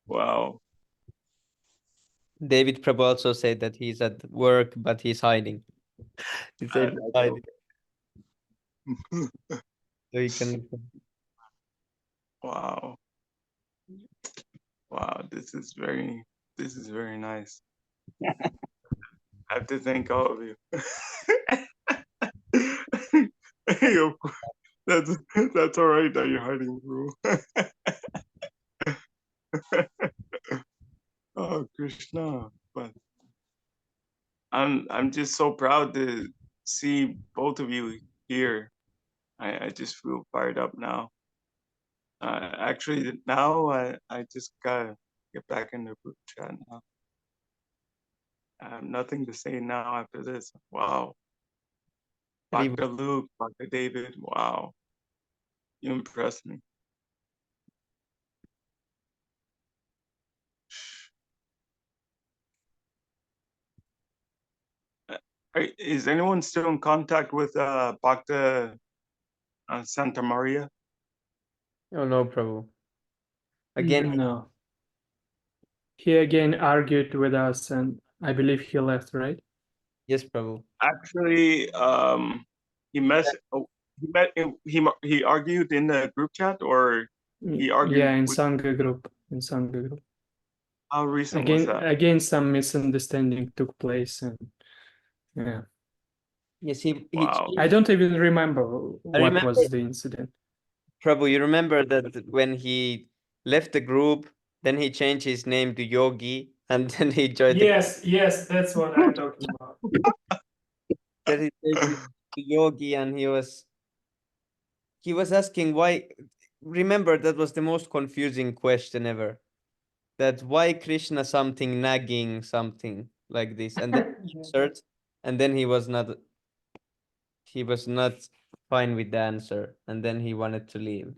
Wow. David Prabhu also said that he's at work, but he's hiding. He said he's hiding. So he can. Wow. Wow, this is very nice. I have to thank all of you. Hey, of course, that's all right that you're hiding, bro. Oh, Krishna, but I'm just so proud to see both of you here. I just feel fired up now. Actually, now I just gotta get back in the group chat now. I have nothing to say now after this. Wow. Dr. Luke, Dr. David, wow. You impressed me. Is anyone still in contact with Bhakta Santa Maria? Oh no, Prabhu. Again, No. He again argued with us, and I believe he left, right? yes, Prabhu. Actually, he argued in the group chat, or he argued. Yeah, in Sangha group. In Sangha group. How recent was that? Again, some misunderstanding took place, and yeah. Yes, Wow. I don't even remember what remember- was the incident. Prabhu, you remember that when he left the group, then he changed his name to Yogi, and then he joined. Yes, that's what I'm talking about. that he takes it to yogi, and he was asking why. Remember, that was the most confusing question ever. That why Krishna something nagging something like this, and then he answered, and then he was not fine with the answer, and then he wanted to leave.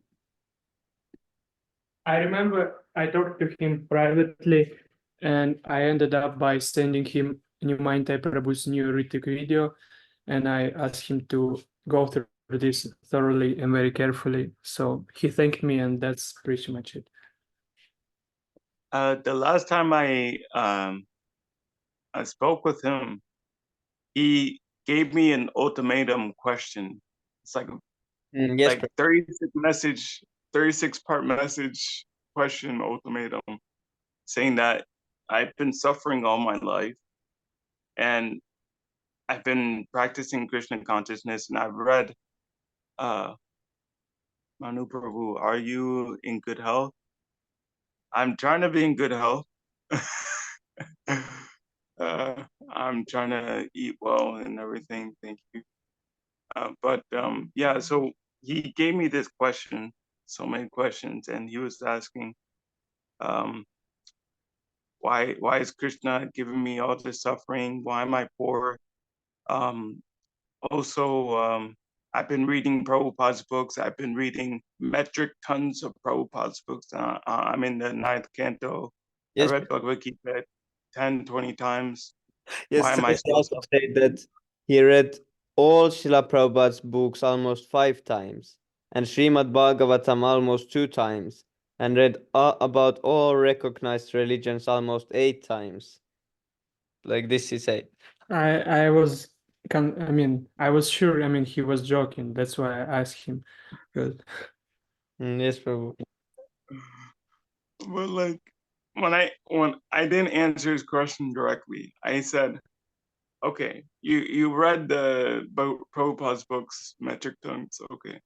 I remember I talked to him privately, and I ended up by sending him Nimante Prabhu's new Ritik video, and I asked him to go through this thoroughly and very carefully. So he thanked me, and that's pretty much it. The last time I spoke with him, he gave me an ultimatum question. It's like Yes, like 36-part message question ultimatum, saying that I've been suffering all my life, and I've been practicing Krishna consciousness, and I've read Manu Prabhu, are you in good health? I'm trying to be in good health. I'm trying to eat well and everything. Thank you. Yeah, so he gave me this question, so many questions, and he was asking, why is Krishna giving me all this suffering? Why am I poor? Also, I've been reading Prabhupada's books. I've been reading metric tons of Prabhupada's books. I'm in the 9th canto. yes, I read Bhagavad Gita 10, 20 times. yes. Why am I He still also suffering? said that he read all Srila Prabhupada's books almost 5 times, and Srimad Bhagavatam almost 2 times, and read about all recognized religions almost 8 times. Like this, he said. I was sure. I mean, he was joking. That's why I asked him. Because Yes, Prabhu. But like when I didn't answer his question directly, I said, okay, you read the Prabhupada's books, metric tons, okay.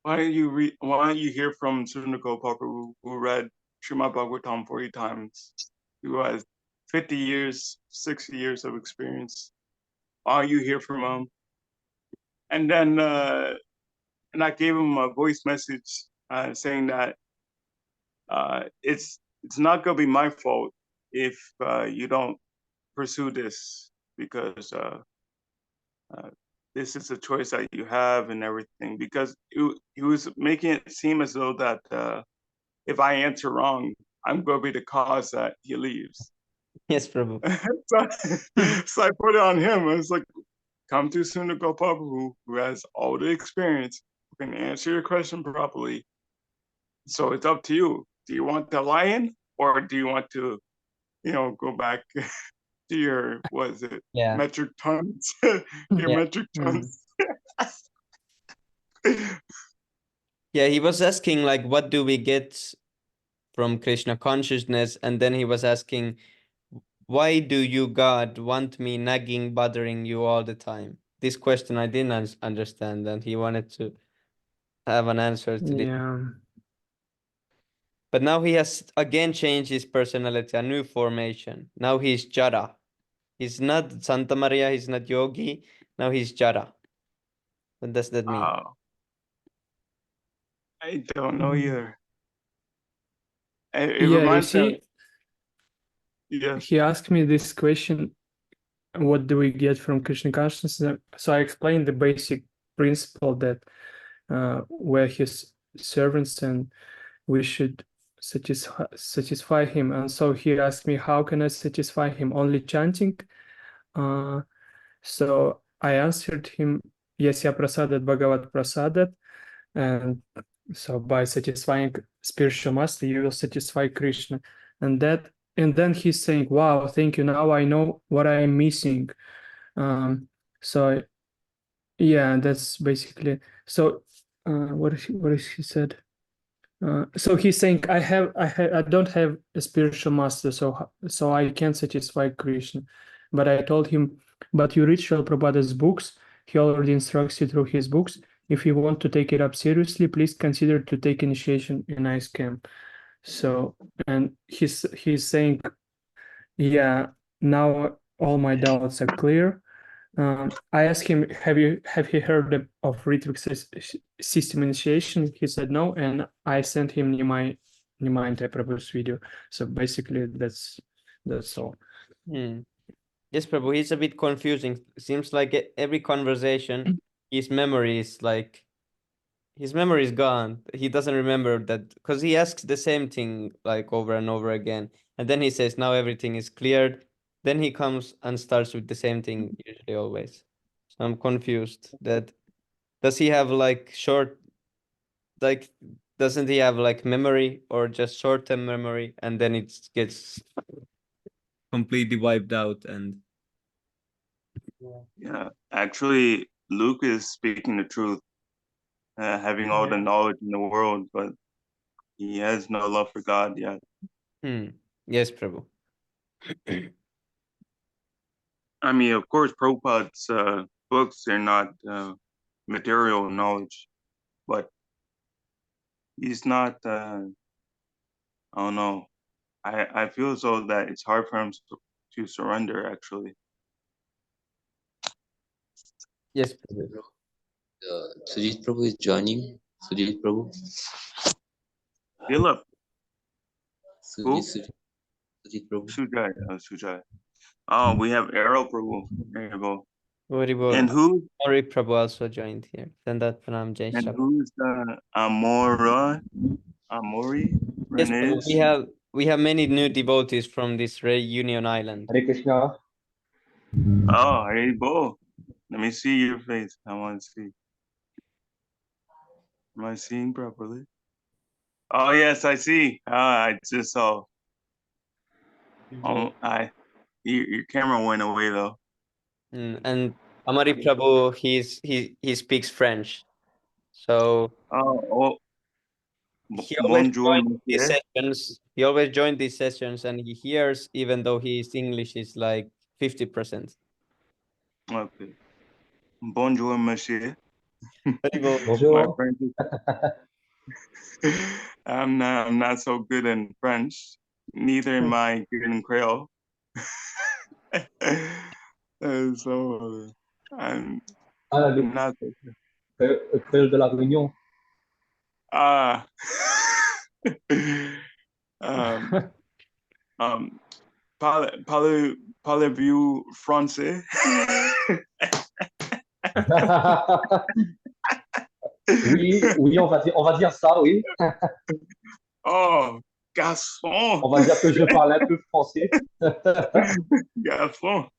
Why don't you hear from Sundar Prabhu, who read Srimad Bhagavatam 40 times, who has 50 years, 60 years of experience? Why don't you hear from him? And then and I gave him a voice message saying that it's not gonna be my fault if you don't pursue this, because this is a choice that you have and everything. Because he was making it seem as though that if I answer wrong, I'm gonna be the cause that he leaves. Yes, Prabhu. So I put it on him. I was like, come to Sundar Prabhu, who has all the experience, who can answer your question properly. So it's up to you. Do you want the lion, or do you want to, go back to your, what is it, Yeah. metric tons? Your Yeah. metric tons. Yeah, he was asking like, what do we get from Krishna consciousness? And then he was asking, why do you, God, want me nagging, bothering you all the time? This question I didn't understand, and he wanted to have an answer to this. yeah, But now he has again changed his personality, a new formation. Now he's Jara. He's not Santa Maria, he's not Yogi. Now he's Jara. What does that mean? I don't know either. It yeah. You reminds me of, see, yes. he asked me this question: what do we get from Krishna consciousness? So I explained the basic principle that we're his servants and we should satisfy him. And so he asked me, how can I satisfy him? Only chanting? So I answered him, Yasya prasadat bhagavat prasadat. And so by satisfying spiritual master, you will satisfy Krishna. And then he's saying, wow, thank you. Now I know what I am missing. So yeah, that's basically so. What is he said? So he's saying I don't have a spiritual master, so I can't satisfy Krishna. But I told him, but you read Srila Prabhupada's books. He already instructs you through his books. If you want to take it up seriously, please consider to take initiation in ice camp. So, and he's saying, yeah, now all my doubts are clear. I asked him, have you heard of ritual system initiation? He said no, and I sent him Nimai Prabhu's video. So basically, that's all. Yes, Prabhu, he's a bit confusing. Seems like every conversation, his memory is gone. He doesn't remember that because he asks the same thing like over and over again. And then he says, now everything is cleared. Then he comes and starts with the same thing, usually always. So I'm confused that does he have like doesn't he have like memory or just short-term memory and then it gets completely wiped out and Yeah, actually, Luke is speaking the truth, having all the knowledge in the world, but he has no love for God yet. Yes, Prabhu. I mean, of course, Prabhupada's books are not material knowledge, but he's not. I don't know. I feel as though that it's hard for him to surrender. Actually, Yes, Prabhu. Sujit Prabhu is joining. Sujit Prabhu. Philip, who? Sujit Prabhu. Sujai. Oh, we have Arrow Prabhu. There you go. Very well. And who? Mori Prabhu also joined here. Dandat Pranam Jai And Shri. who's Amori? Yes, Prabhu, we have many new devotees from this reunion island. Hare Krishna. Oh, hey, Bo. Let me see your face. I want to see. Am I seeing properly? Oh, yes, I see. I just saw. Oh, your camera went away though. And Amari Prabhu, he speaks French, so he always Bonjour, joins these monsieur. sessions. He always joins these sessions, and he hears, even though his English is like 50%. Okay. Bonjour, monsieur. My Bonjour. French I'm not so good in French. Neither am I good in Creole. So I'm not so good. Créole de la Réunion. Parlez-vous français? Oui, on va dire ça, oui. Oh, garçon. On va dire que je parle un peu français. Garçon.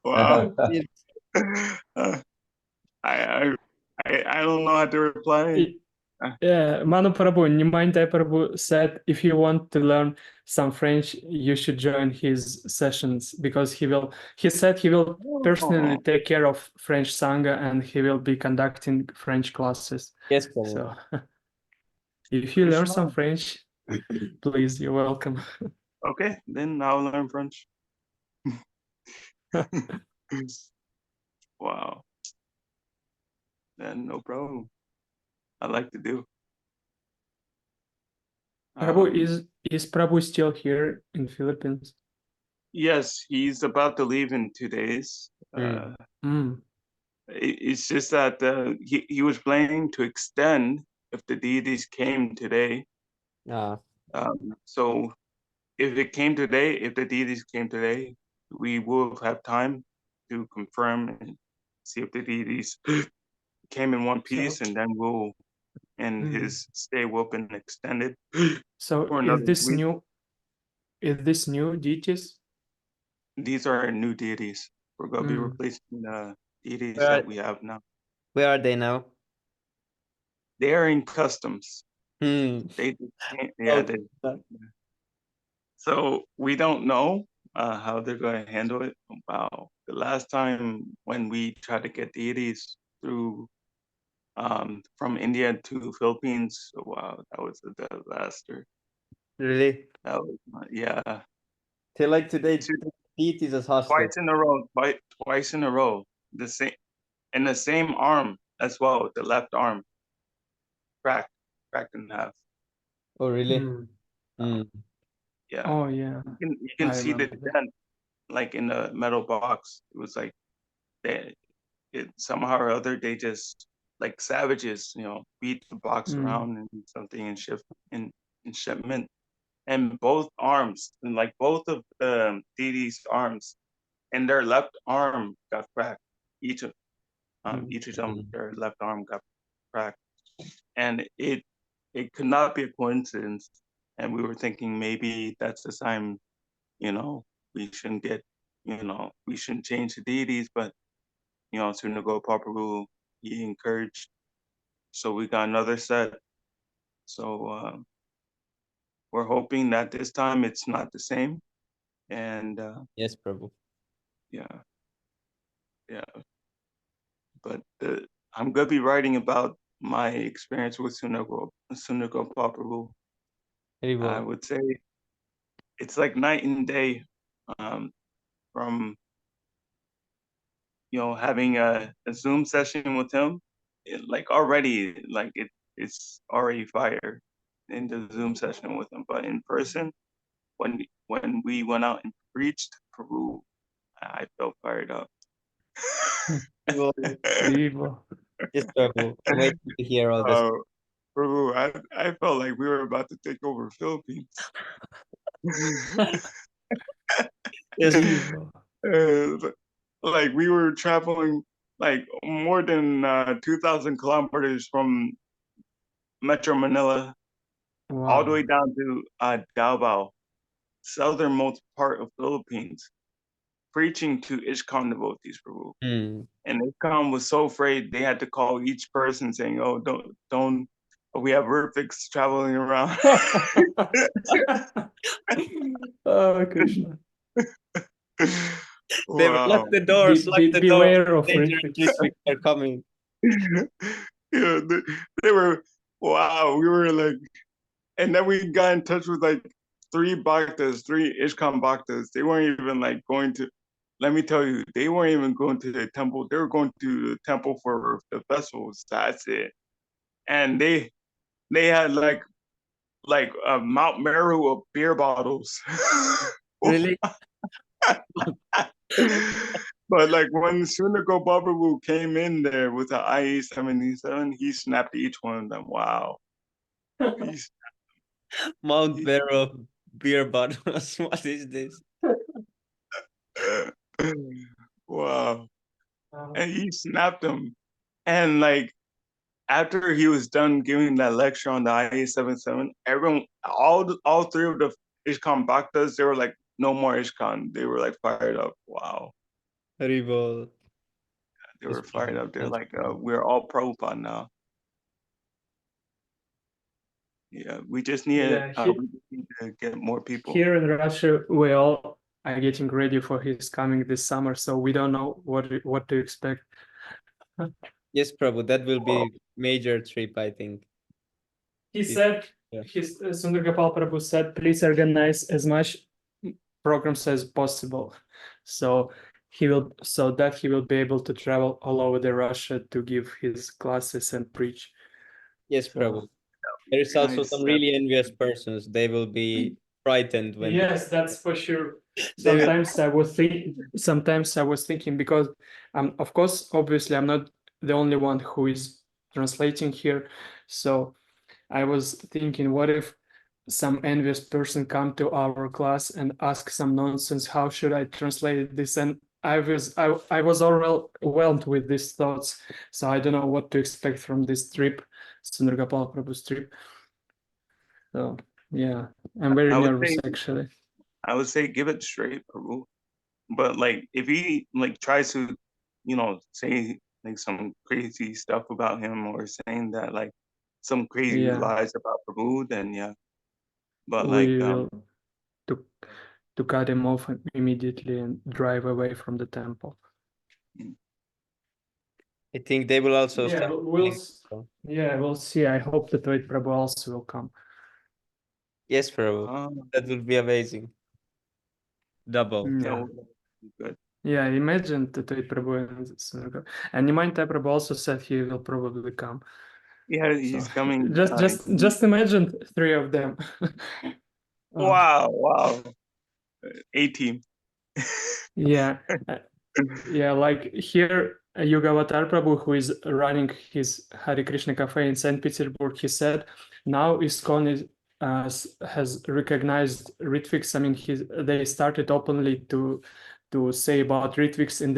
Wow. I don't know how to reply. Yeah, Manu Prabhu, Nimai Prabhu said if you want to learn some French, you should join his sessions because he said he will personally take care of French Sangha and he will be conducting French classes. Yes, Prabhu. So if you learn some French, please, you're welcome. Okay, then I'll learn French. Wow. Then no problem. I like to do. Prabhu, is Prabhu still here in Philippines? Yes, he's about to leave in 2 days. It's just that he was planning to extend if the deities came today. So if the deities came today, we will have time to confirm and see if the deities came in one piece, and then his stay will have been extended. So for is another this week. new deities? These are new deities. We're going to be replacing the deities that we have now. Where are they now? They are in customs. So we don't know how they're going to handle it. Wow. The last time when we tried to get deities through from India to Philippines, wow, that was a disaster. Really? That was, yeah. Till like today, deities as hostage. Twice in a row. The same arm as well, the left arm. Cracked in half. Oh, really? Yeah. Oh, yeah. You can see the dent. like in a metal box. It was like it somehow or other they just like savages, beat the box around and something and shift in shipment. And both arms, and like both of deity's arms, and their left arm got cracked. Each of them, their left arm got cracked, and it could not be a coincidence. And we were thinking maybe that's the sign, we shouldn't get, we shouldn't change the deities, but soon to go Paparu, he encouraged. So we got another set. So we're hoping that this time it's not the same. And Yes, Prabhu. yeah. But I'm gonna be writing about my experience with Sunago Paparu. I would say it's like night and day, from having a Zoom session with him. Like already, like it's already fire in the Zoom session with him. But in person, when we went out and preached Peru, I felt fired up. Yes, Prabhu. I'm waiting to hear all this. Peru, I felt like we were about to take over Philippines. Yes. Like we were traveling like more than 2,000 kilometers from Metro Manila, all the way down to Davao, southernmost part of Philippines, preaching to ISKCON devotees, Prabhu. And ISKCON was so afraid they had to call each person saying, "Oh, don't. We have Rufix traveling around." Oh, Krishna. They Wow. lock the doors, Beware of Dangerous Rufix. are coming. Yeah, they were, wow. We were like, and then we got in touch with like three ISKCON bhaktas. They weren't even like going to, let me tell you, they weren't even going to the temple. They were going to the temple for the festivals. That's it. And they had like Mount Meru of beer bottles. Really? But like when Sunago Bababu came in there with the IE-77, he snapped each one of them. Wow. Mount Barrow beer bottles. What is this? Wow. And he snapped them. And like after he was done giving that lecture on the IE-77, everyone, all three of the ISKCON bhaktas, they were like, no more ISKCON. They were like fired up. Wow. Haribol. They were fired up. They're like, we're all Prabhupada now. Yeah, we just need, we need to get more people. Here in Russia, we all are getting ready for his coming this summer, so we don't know what to expect. Yes, Prabhu, that will be major trip, I think. He said, Sundar Gopal Prabhu said, please organize as much programs as possible, so he will be able to travel all over the Russia to give his classes and preach. Yes, Prabhu. There is also some really envious persons. They will be frightened when. Yes, that's for sure. Sometimes I was thinking because, of course, obviously, I'm not the only one who is translating here. So I was thinking, what if some envious person come to our class and ask some nonsense? How should I translate this? And I was overwhelmed with these thoughts. So I don't know what to expect from this trip, Sundar Gopal Prabhu's trip. So yeah, I'm very nervous actually. I would say give it straight, Prabhu. But like if he like tries to, say like some crazy stuff about him or saying that like some crazy lies about Prabhu, then yeah. But we will to cut him off immediately and drive away from the temple. I think they will also. We'll see. I hope that Toit Prabhu also will come. Yes, Prabhu. That would be amazing. Double. Yeah, imagine Toit Prabhu and Nimai Prabhu also said he will probably come. Yeah, he's coming. Just imagine three of them. Wow. A team. Yeah, yeah, like here, Yugavatar Prabhu, who is running his Hare Krishna cafe in St. Petersburg, he said now ISKCON has recognized Ritviks. I mean, they started openly to say about Ritviks in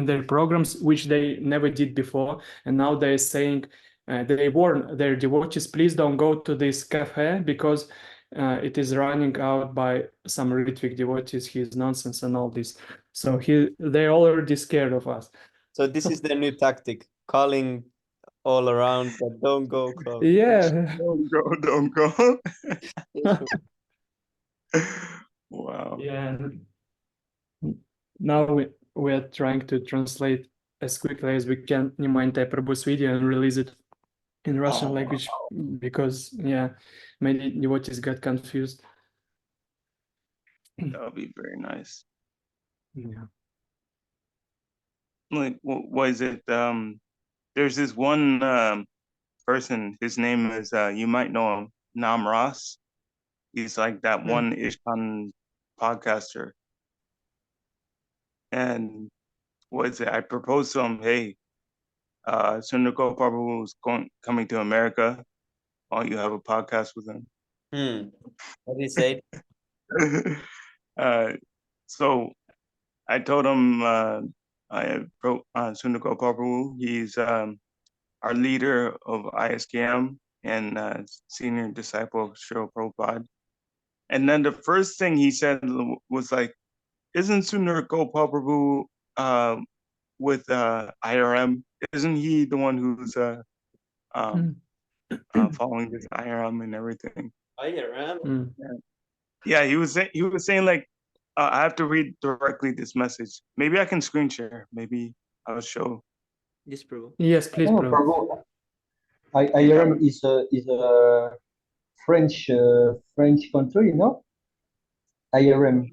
their programs, which they never did before, and now they're saying they warn their devotees, please don't go to this cafe because it is running out by some Ritvik devotees, his nonsense and all this. So they're already scared of us. So this is the new tactic, calling all around, but don't go close. Yeah. Don't go. Yes, Wow. Yeah. Now we're trying to translate as quickly as we can Nimante Prabhu's video and release it in Russian language because many devotees got confused. That would be very nice. Yeah. Like, what is it? There's this one person. His name is you might know him, Nam Ross. He's like that one Ishkan podcaster. And what is it? I proposed to him, hey, Sundar Prabhu is coming to America. Why don't you have a podcast with him? What did he say? So I told him Sundar Prabhu, he's our leader of ISKM and senior disciple of Srila Prabhupada. And then the first thing he said was like, isn't Sundar Prabhu with IRM? Isn't he the one who's following this IRM and everything? IRM? Yeah, he was saying like, I have to read directly this message. Maybe I can screen share. Maybe I'll show. Yes, Prabhu. Yes, please, No, Prabhu. Prabhu. IRM is a French country, no? IRM.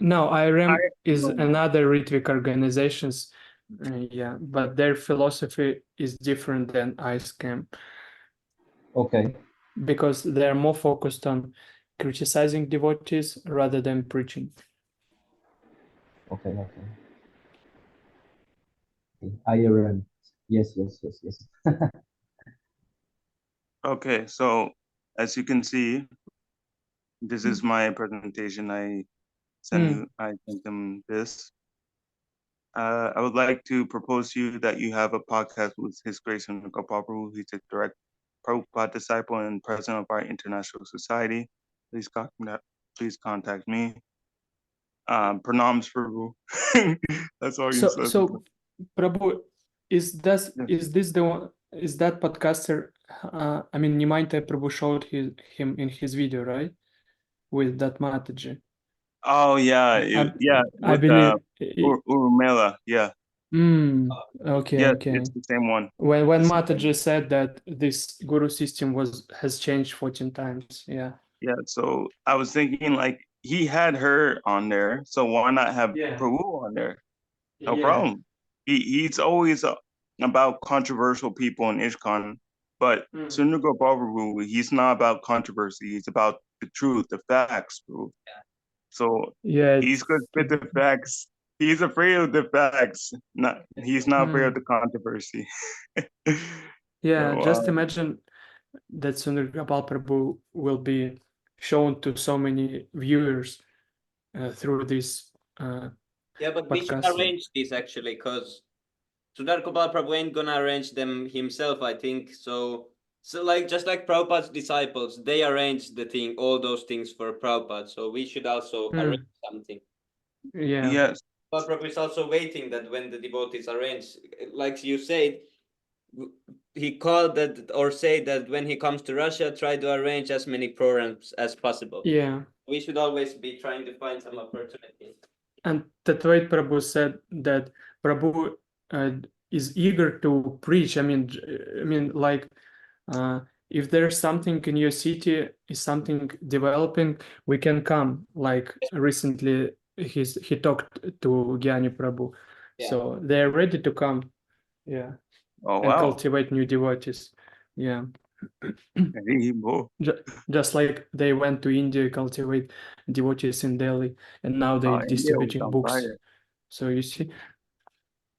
No, IRM is another Ritvik organizations. But their philosophy is different than ISKCAM. Okay. Because they're more focused on criticizing devotees rather than preaching. Okay. IRM. Yes. Okay, so as you can see, this is my presentation. I sent them this. I would like to propose to you that you have a podcast with His Grace Sundar Prabhu. He's a direct Prabhupada disciple and president of our international society. Please contact me. Pranams Prabhu. That's all you said. So Prabhu, is this the one? Is that podcaster? I mean, Nimante Prabhu showed him in his video, right? With that Mataji. Oh yeah, I with believe Urmela, yeah. Okay, yeah, okay. It's the same one. When Mataji said that this guru system has changed 14 times, yeah. Yeah, so I was thinking like he had her on there, so why not have Prabhu on there? No problem. He's always about controversial people in ISKCON, but Sundar Prabhu, he's not about controversy. He's about the truth, the facts, bro. So he's good with the facts. He's afraid of the facts. He's not afraid of the controversy. Just imagine that Sundar Prabhu will be shown to so many viewers through this but we should arrange this actually, because Sundar Prabhu ain't gonna arrange them himself, I think. So like just like Prabhupada's disciples, they arrange all those things for Prabhupada. So we should also arrange something. Yes. But Prabhu is also waiting that when the devotees arrange, like you said, he called that or say that when he comes to Russia, try to arrange as many programs as possible. Yeah. We should always be trying to find some opportunities. And Tatwait Prabhu said that Prabhu is eager to preach. I mean, like, if there's something in your city, is something developing, we can come. Like recently, he talked to Gyani Prabhu, so they're ready to come. Yeah. Oh, and cultivate new devotees. Yeah. Just like they went to India, cultivate devotees in Delhi, and now they India was distributing on books. fire. So you see,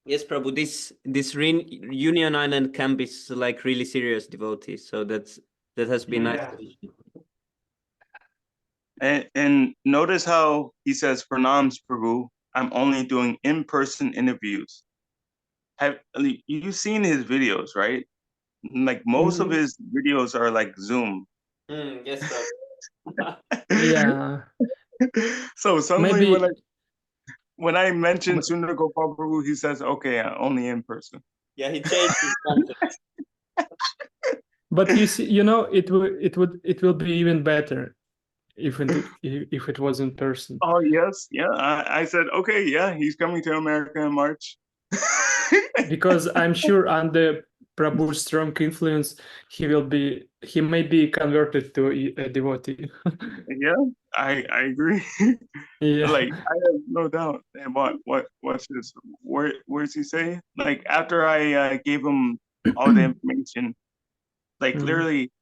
Yes, Prabhu. This Union Island camp is like really serious devotees. So that has been nice. And notice how he says, "Pranams, Prabhu. I'm only doing in-person interviews." Have you seen his videos, right? Like most of his videos are like Zoom. Yes, Prabhu. yeah, So suddenly maybe. when I mention Sundar Gopal Prabhu, he says, "Okay, only in person." Yeah, he changed his concept. But you see, it will be even better if it was in person. Oh yes, yeah. I said, okay, yeah, he's coming to America in March. Because I'm sure under Prabhu's strong influence, he may be converted to a devotee. Yeah, I agree. Yeah. Like I have no doubt. And what's this? Where's he say? Like after I gave him all the information, like literally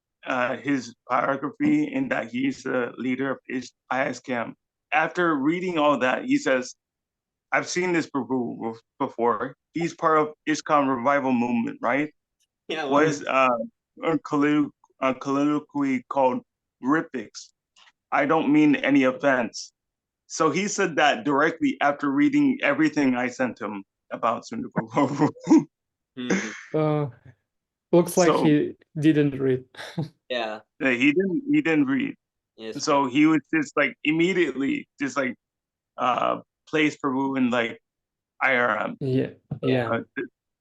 his biography and that he's the leader of ISCAM. After reading all that, he says, I've seen this before. He's part of ISKCON revival movement, right? Yeah. Was a colloquy called Ripix. I don't mean any offense. So he said that directly after reading everything I sent him about Sundar Prabhu. Looks like he didn't read. Yeah. He didn't read. Yes. So he was just like immediately just like place Prabhu in like IRM. Yeah.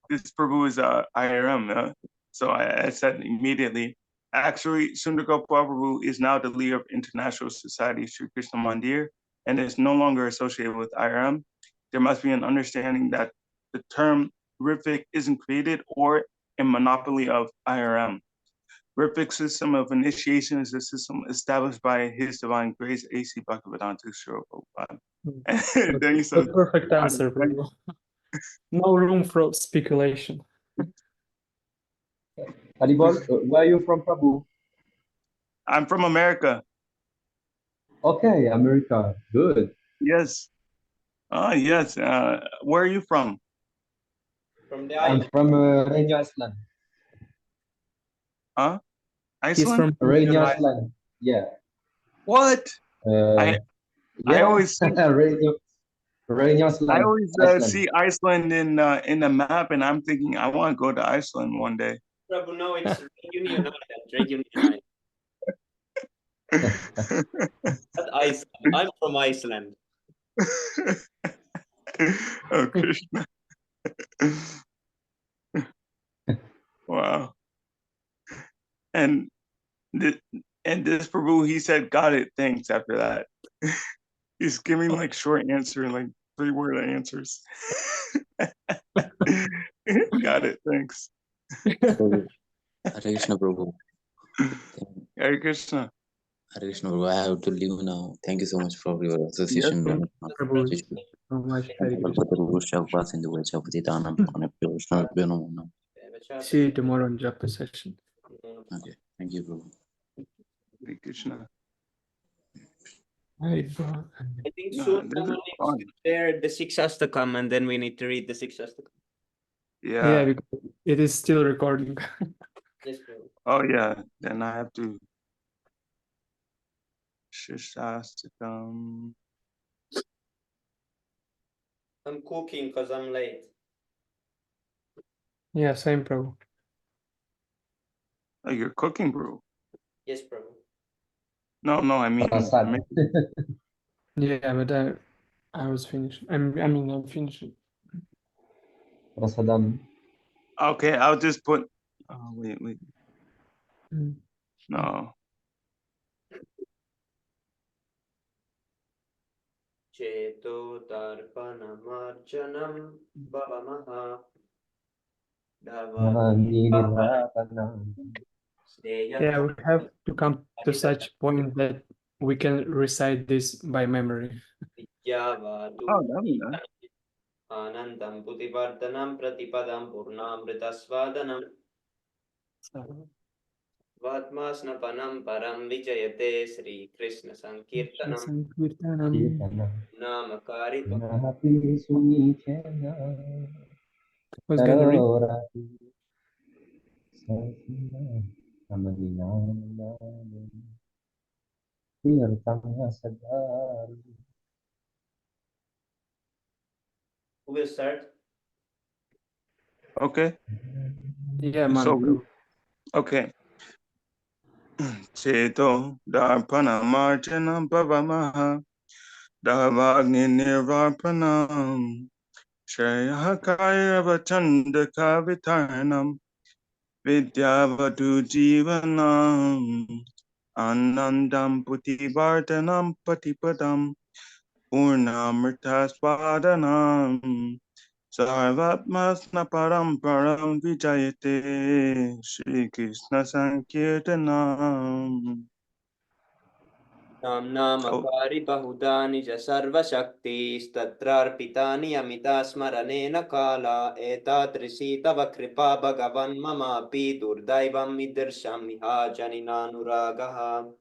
This Prabhu is IRM. So I said immediately. Actually, Sundar Gopal Prabhu is now the leader of International Society Sri Krishna Mandir and is no longer associated with IRM. There must be an understanding that the term Rifik isn't created or a monopoly of IRM. Rifik system of initiation is a system established by His Divine Grace, A.C. Bhagavadantu Sri Prabhupada. And then he says, The perfect answer, Prabhu. No room for speculation. Haribol, where are you from, Prabhu? I'm from America. Okay, America. Good. Yes. Yes. Where are you from? From the I'm island. from Rainy Iceland. Huh? Iceland? He's from Rainy Iceland. Yeah. What? I always see Rainy Iceland. I always Iceland. see Iceland in the map, and I'm thinking I want to go to Iceland one day. Prabhu, no, it's Reunion Island. Reunion Island. Not Iceland. I'm from Iceland. Oh, Krishna. Wow. And this Prabhu, he said, got it, thanks, after that. He's giving like short answer, like 3-word answers. Got it, thanks. Hare Krishna Prabhu. Hare Krishna. Hare Krishna Prabhu. I have to leave now. Thank you so much for your association. Prabhu. So much. See you tomorrow in Japa session. Okay, thank you, Prabhu. Hare Krishna. I think soon someone needs to share the six Astakam, and then we need to read the six Astakam. Yeah. Because it is still recording. Yes, oh yeah. Then I have to Shishastakam. I'm cooking because I'm late. Yeah, same, Prabhu. Oh, you're cooking, bro. Yes, Prabhu. No, I mean. Yeah, but I was finished. I'm finished. Prasadam. Okay, I'll just put. Oh, wait. No. Cheto tarpanamarchanam bhavamaha Yeah, we have to come to such point that we can recite this by memory. Oh, that'd be nice. Anandam Putivardhanam Pratipadam Purnamritasvadanam. Vatmasnapanam param vijayate Sri Krishna Sankirtanam Sankirtanam. Kirtanam. Namakari Nahapi sunichena. Who's gonna read? Tarorati. Sasina. Amadinam. Kirtana sadari. Who will start? Okay. Yeah, man. So, okay. Cheto darpana marjana bhavamaha davagni nirvarpanam Shreyakaya vachanda kavitarnam vidyavadu jivanam Anandam putivardhanam patipadam Purnamritasvadanam Sarvatmasna param vijayate Shri Krishna Sankirtanam. Nam Namakari Bahudani ja Sarva Shakti Statrarpitani Amita Smaranena Kala Etadrisi Tava Kripa Bhagavan Mamapi Durdaivam Midirsham Miha Janinanuragaha.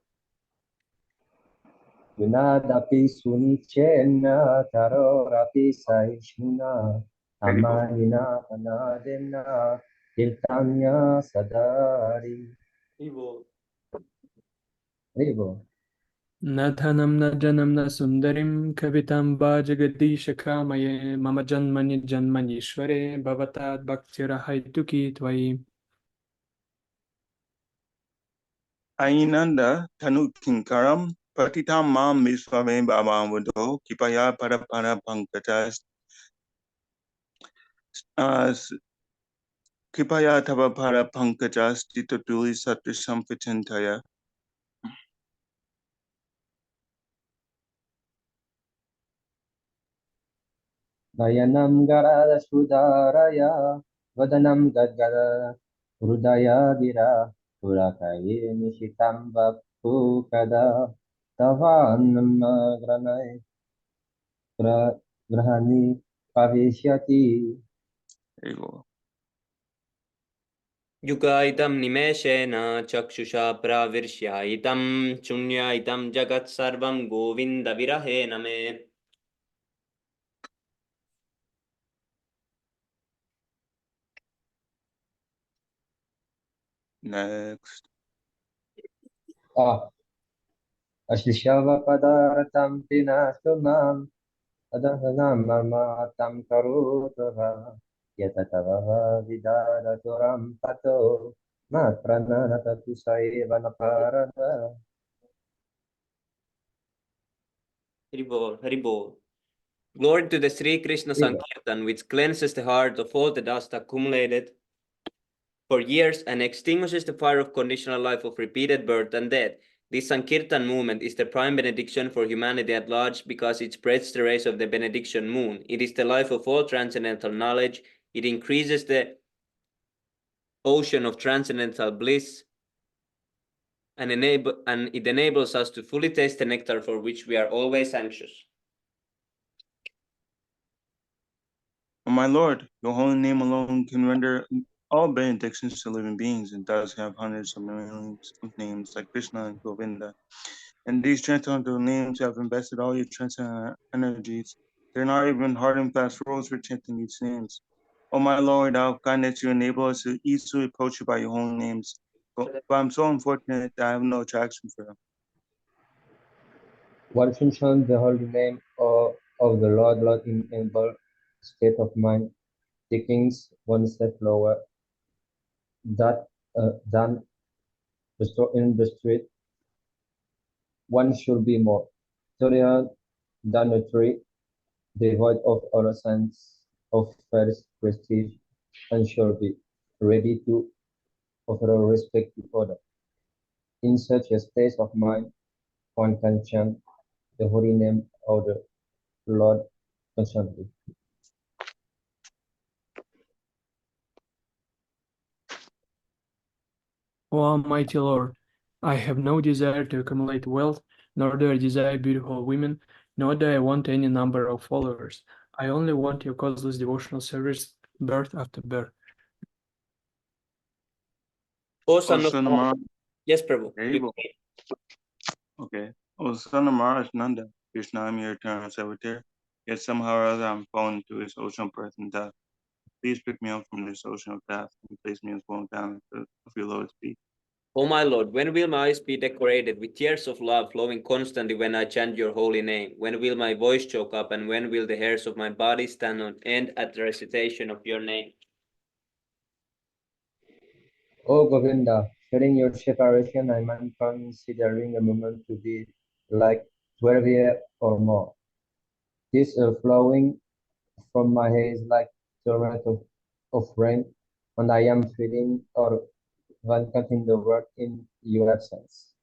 Vinadapi sunichena. Tarorapi saishuna. Amanina anadena. Kirtanya sadari. Ivo. Rivo. Nadhanam najanam na sundarim kavitam va jagadish kamaye mama janmani janmanishware bhavatad bhaktirahaytuki tvai. Ainanda Tanu Kinkaram Patitam Mam Viswame Bhavamvudo Kipaya Parapara Pankajas Kipaya Tava Para Pankajas Titotuli Satri Samphitintaya. Nayanam garada sudaraya. Vadanam gadgada. Hridaya gira. Purakaye nishitam vapukada. Tavanam granay. Grahani pavishyati. There you go. Yugaitam Nimeshena Chakshusha Pravirshaitam Chunyaitam Jagat Sarvam Govinda Virahena Me. Next. Ashishava padartam pinastumam. Adahanam mamatam karutava. Yatatava vidadaturam pato. Matrananatatu saivana parada. Haribol, Haribol. Glory to the Sri Krishna Sankirtan, which cleanses the heart of all the dust accumulated for years and extinguishes the fire of conditional life of repeated birth and death. This Sankirtan movement is the prime benediction for humanity at large because it spreads the rays of the benediction moon. It is the life of all transcendental knowledge. It increases the ocean of transcendental bliss and it enables us to fully taste the nectar for which we are always anxious. Oh, my Lord, your holy name alone can render all benedictions to living beings and thus have hundreds of millions of names like Krishna and Govinda. And these transcendental names have invested all your transcendental energies. They're not even hard and fast rules for chanting these names. Oh, my Lord, out of kindness, you enable us to easily approach you by your holy names. But I'm so unfortunate that I have no attraction for them. One mentions the holy name of the Lord in able state of mind, taking one step lower than in the street. One should be more tolerant than a tree, devoid of all sense of false prestige, and should be ready to offer respect to others. In such a state of mind, one can chant the holy name of the Lord constantly. O Almighty Lord, I have no desire to accumulate wealth, nor do I desire beautiful women, nor do I want any number of followers. I only want your causeless devotional service, birth after birth. O son of God, Yes, Prabhu. There You you go. Okay. Oh, son of Maharaj Nanda, Krishna, I'm your eternal servitor. Yet somehow or other I'm fallen to this ocean of birth and death. Please pick me up from this ocean of death and place me as one down of your lotus feet. O my Lord, when will my eyes be decorated with tears of love flowing constantly when I chant your holy name? When will my voice choke up, and when will the hairs of my body stand on end at the recitation of your name? O Govinda, feeling your separation, I am considering a moment to be like 12 years or more. This flowing from my hair is like torrent of rain, and I am feeling or vacant in the world in your absence.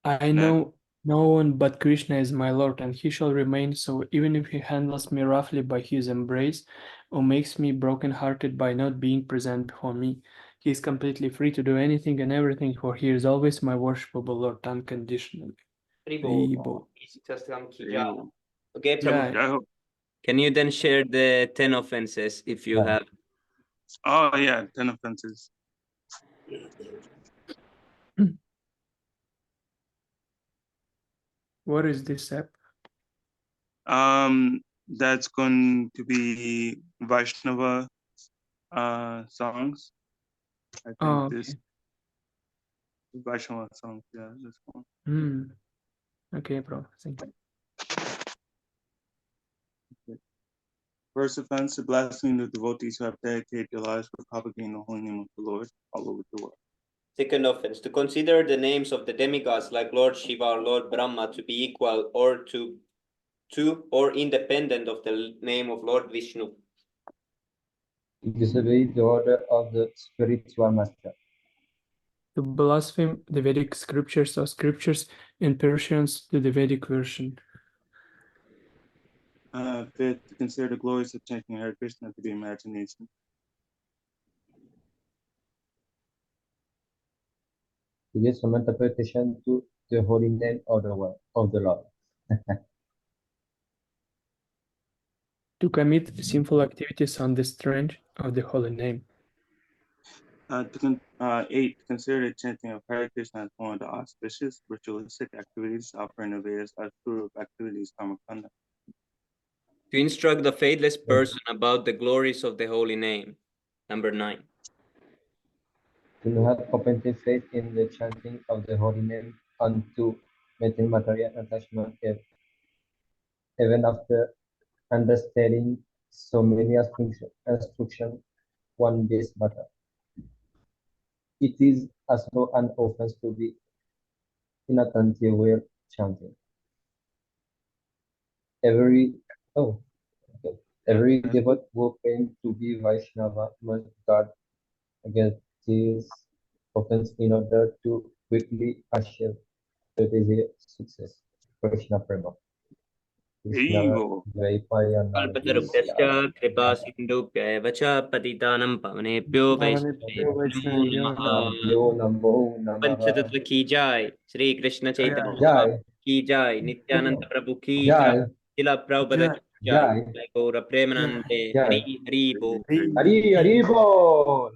I know no one but Krishna is my Lord, and he shall remain so, even if he handles me roughly by his embrace, or makes me broken-hearted by not being present before me. He is completely free to do anything and everything, for he is always my worshipable Lord, unconditionally. Haribo. Okay, Prabhu. Jai. Can you then share the 10 offenses if you Yeah. have? Oh yeah, 10 offenses. What is this app? That's going to be Vaishnava songs. I think Oh, okay. this Vaishnava songs, yeah, this one. Okay, bro. Thank you. First offense, blaspheming the devotees who have dedicated their lives for propagating the holy name of the Lord all over the world. Second offense, to consider the names of the demigods like Lord Shiva or Lord Brahma to be equal or to or independent of the name of Lord Vishnu. Disobey the order of the spiritual master. To blaspheme the Vedic scriptures or scriptures in Persians to the Vedic version. Fifth, to consider the glories of chanting Hare Krishna to be imagination. To give some interpretation to the holy name of the Lord. To commit sinful activities on the strength of the holy name. Eight, to consider the chanting of Hare Krishna as one of the auspicious ritualistic activities offering the Vedas as true of activities karmakanda. To instruct the faithless person about the glories of the holy name. Number 9. To have open faith in the chanting of the holy name and to maintain material attachment even after understanding so many instructions one base matter. It is as no an offense to be inattentive while chanting. Every devotee who claims to be Vaishnava must guard against these offenses in order to quickly achieve the desired success. Krishna Prema. Krishna Ego. कल्पतरुभ्यश्च कृपा सिन्धुभ्य एव च पतितानं पावनेभ्यो वैष्णवेभ्यो नमो नमो नमः। पंचतत्व की जय, श्री कृष्ण चैतन्य महाप्रभु की जय, नित्यानंद प्रभु की जय, शिला प्रभुपाद की जय, गौर प्रेमानंदे, हरि हरि बोल। हरि हरि बोल।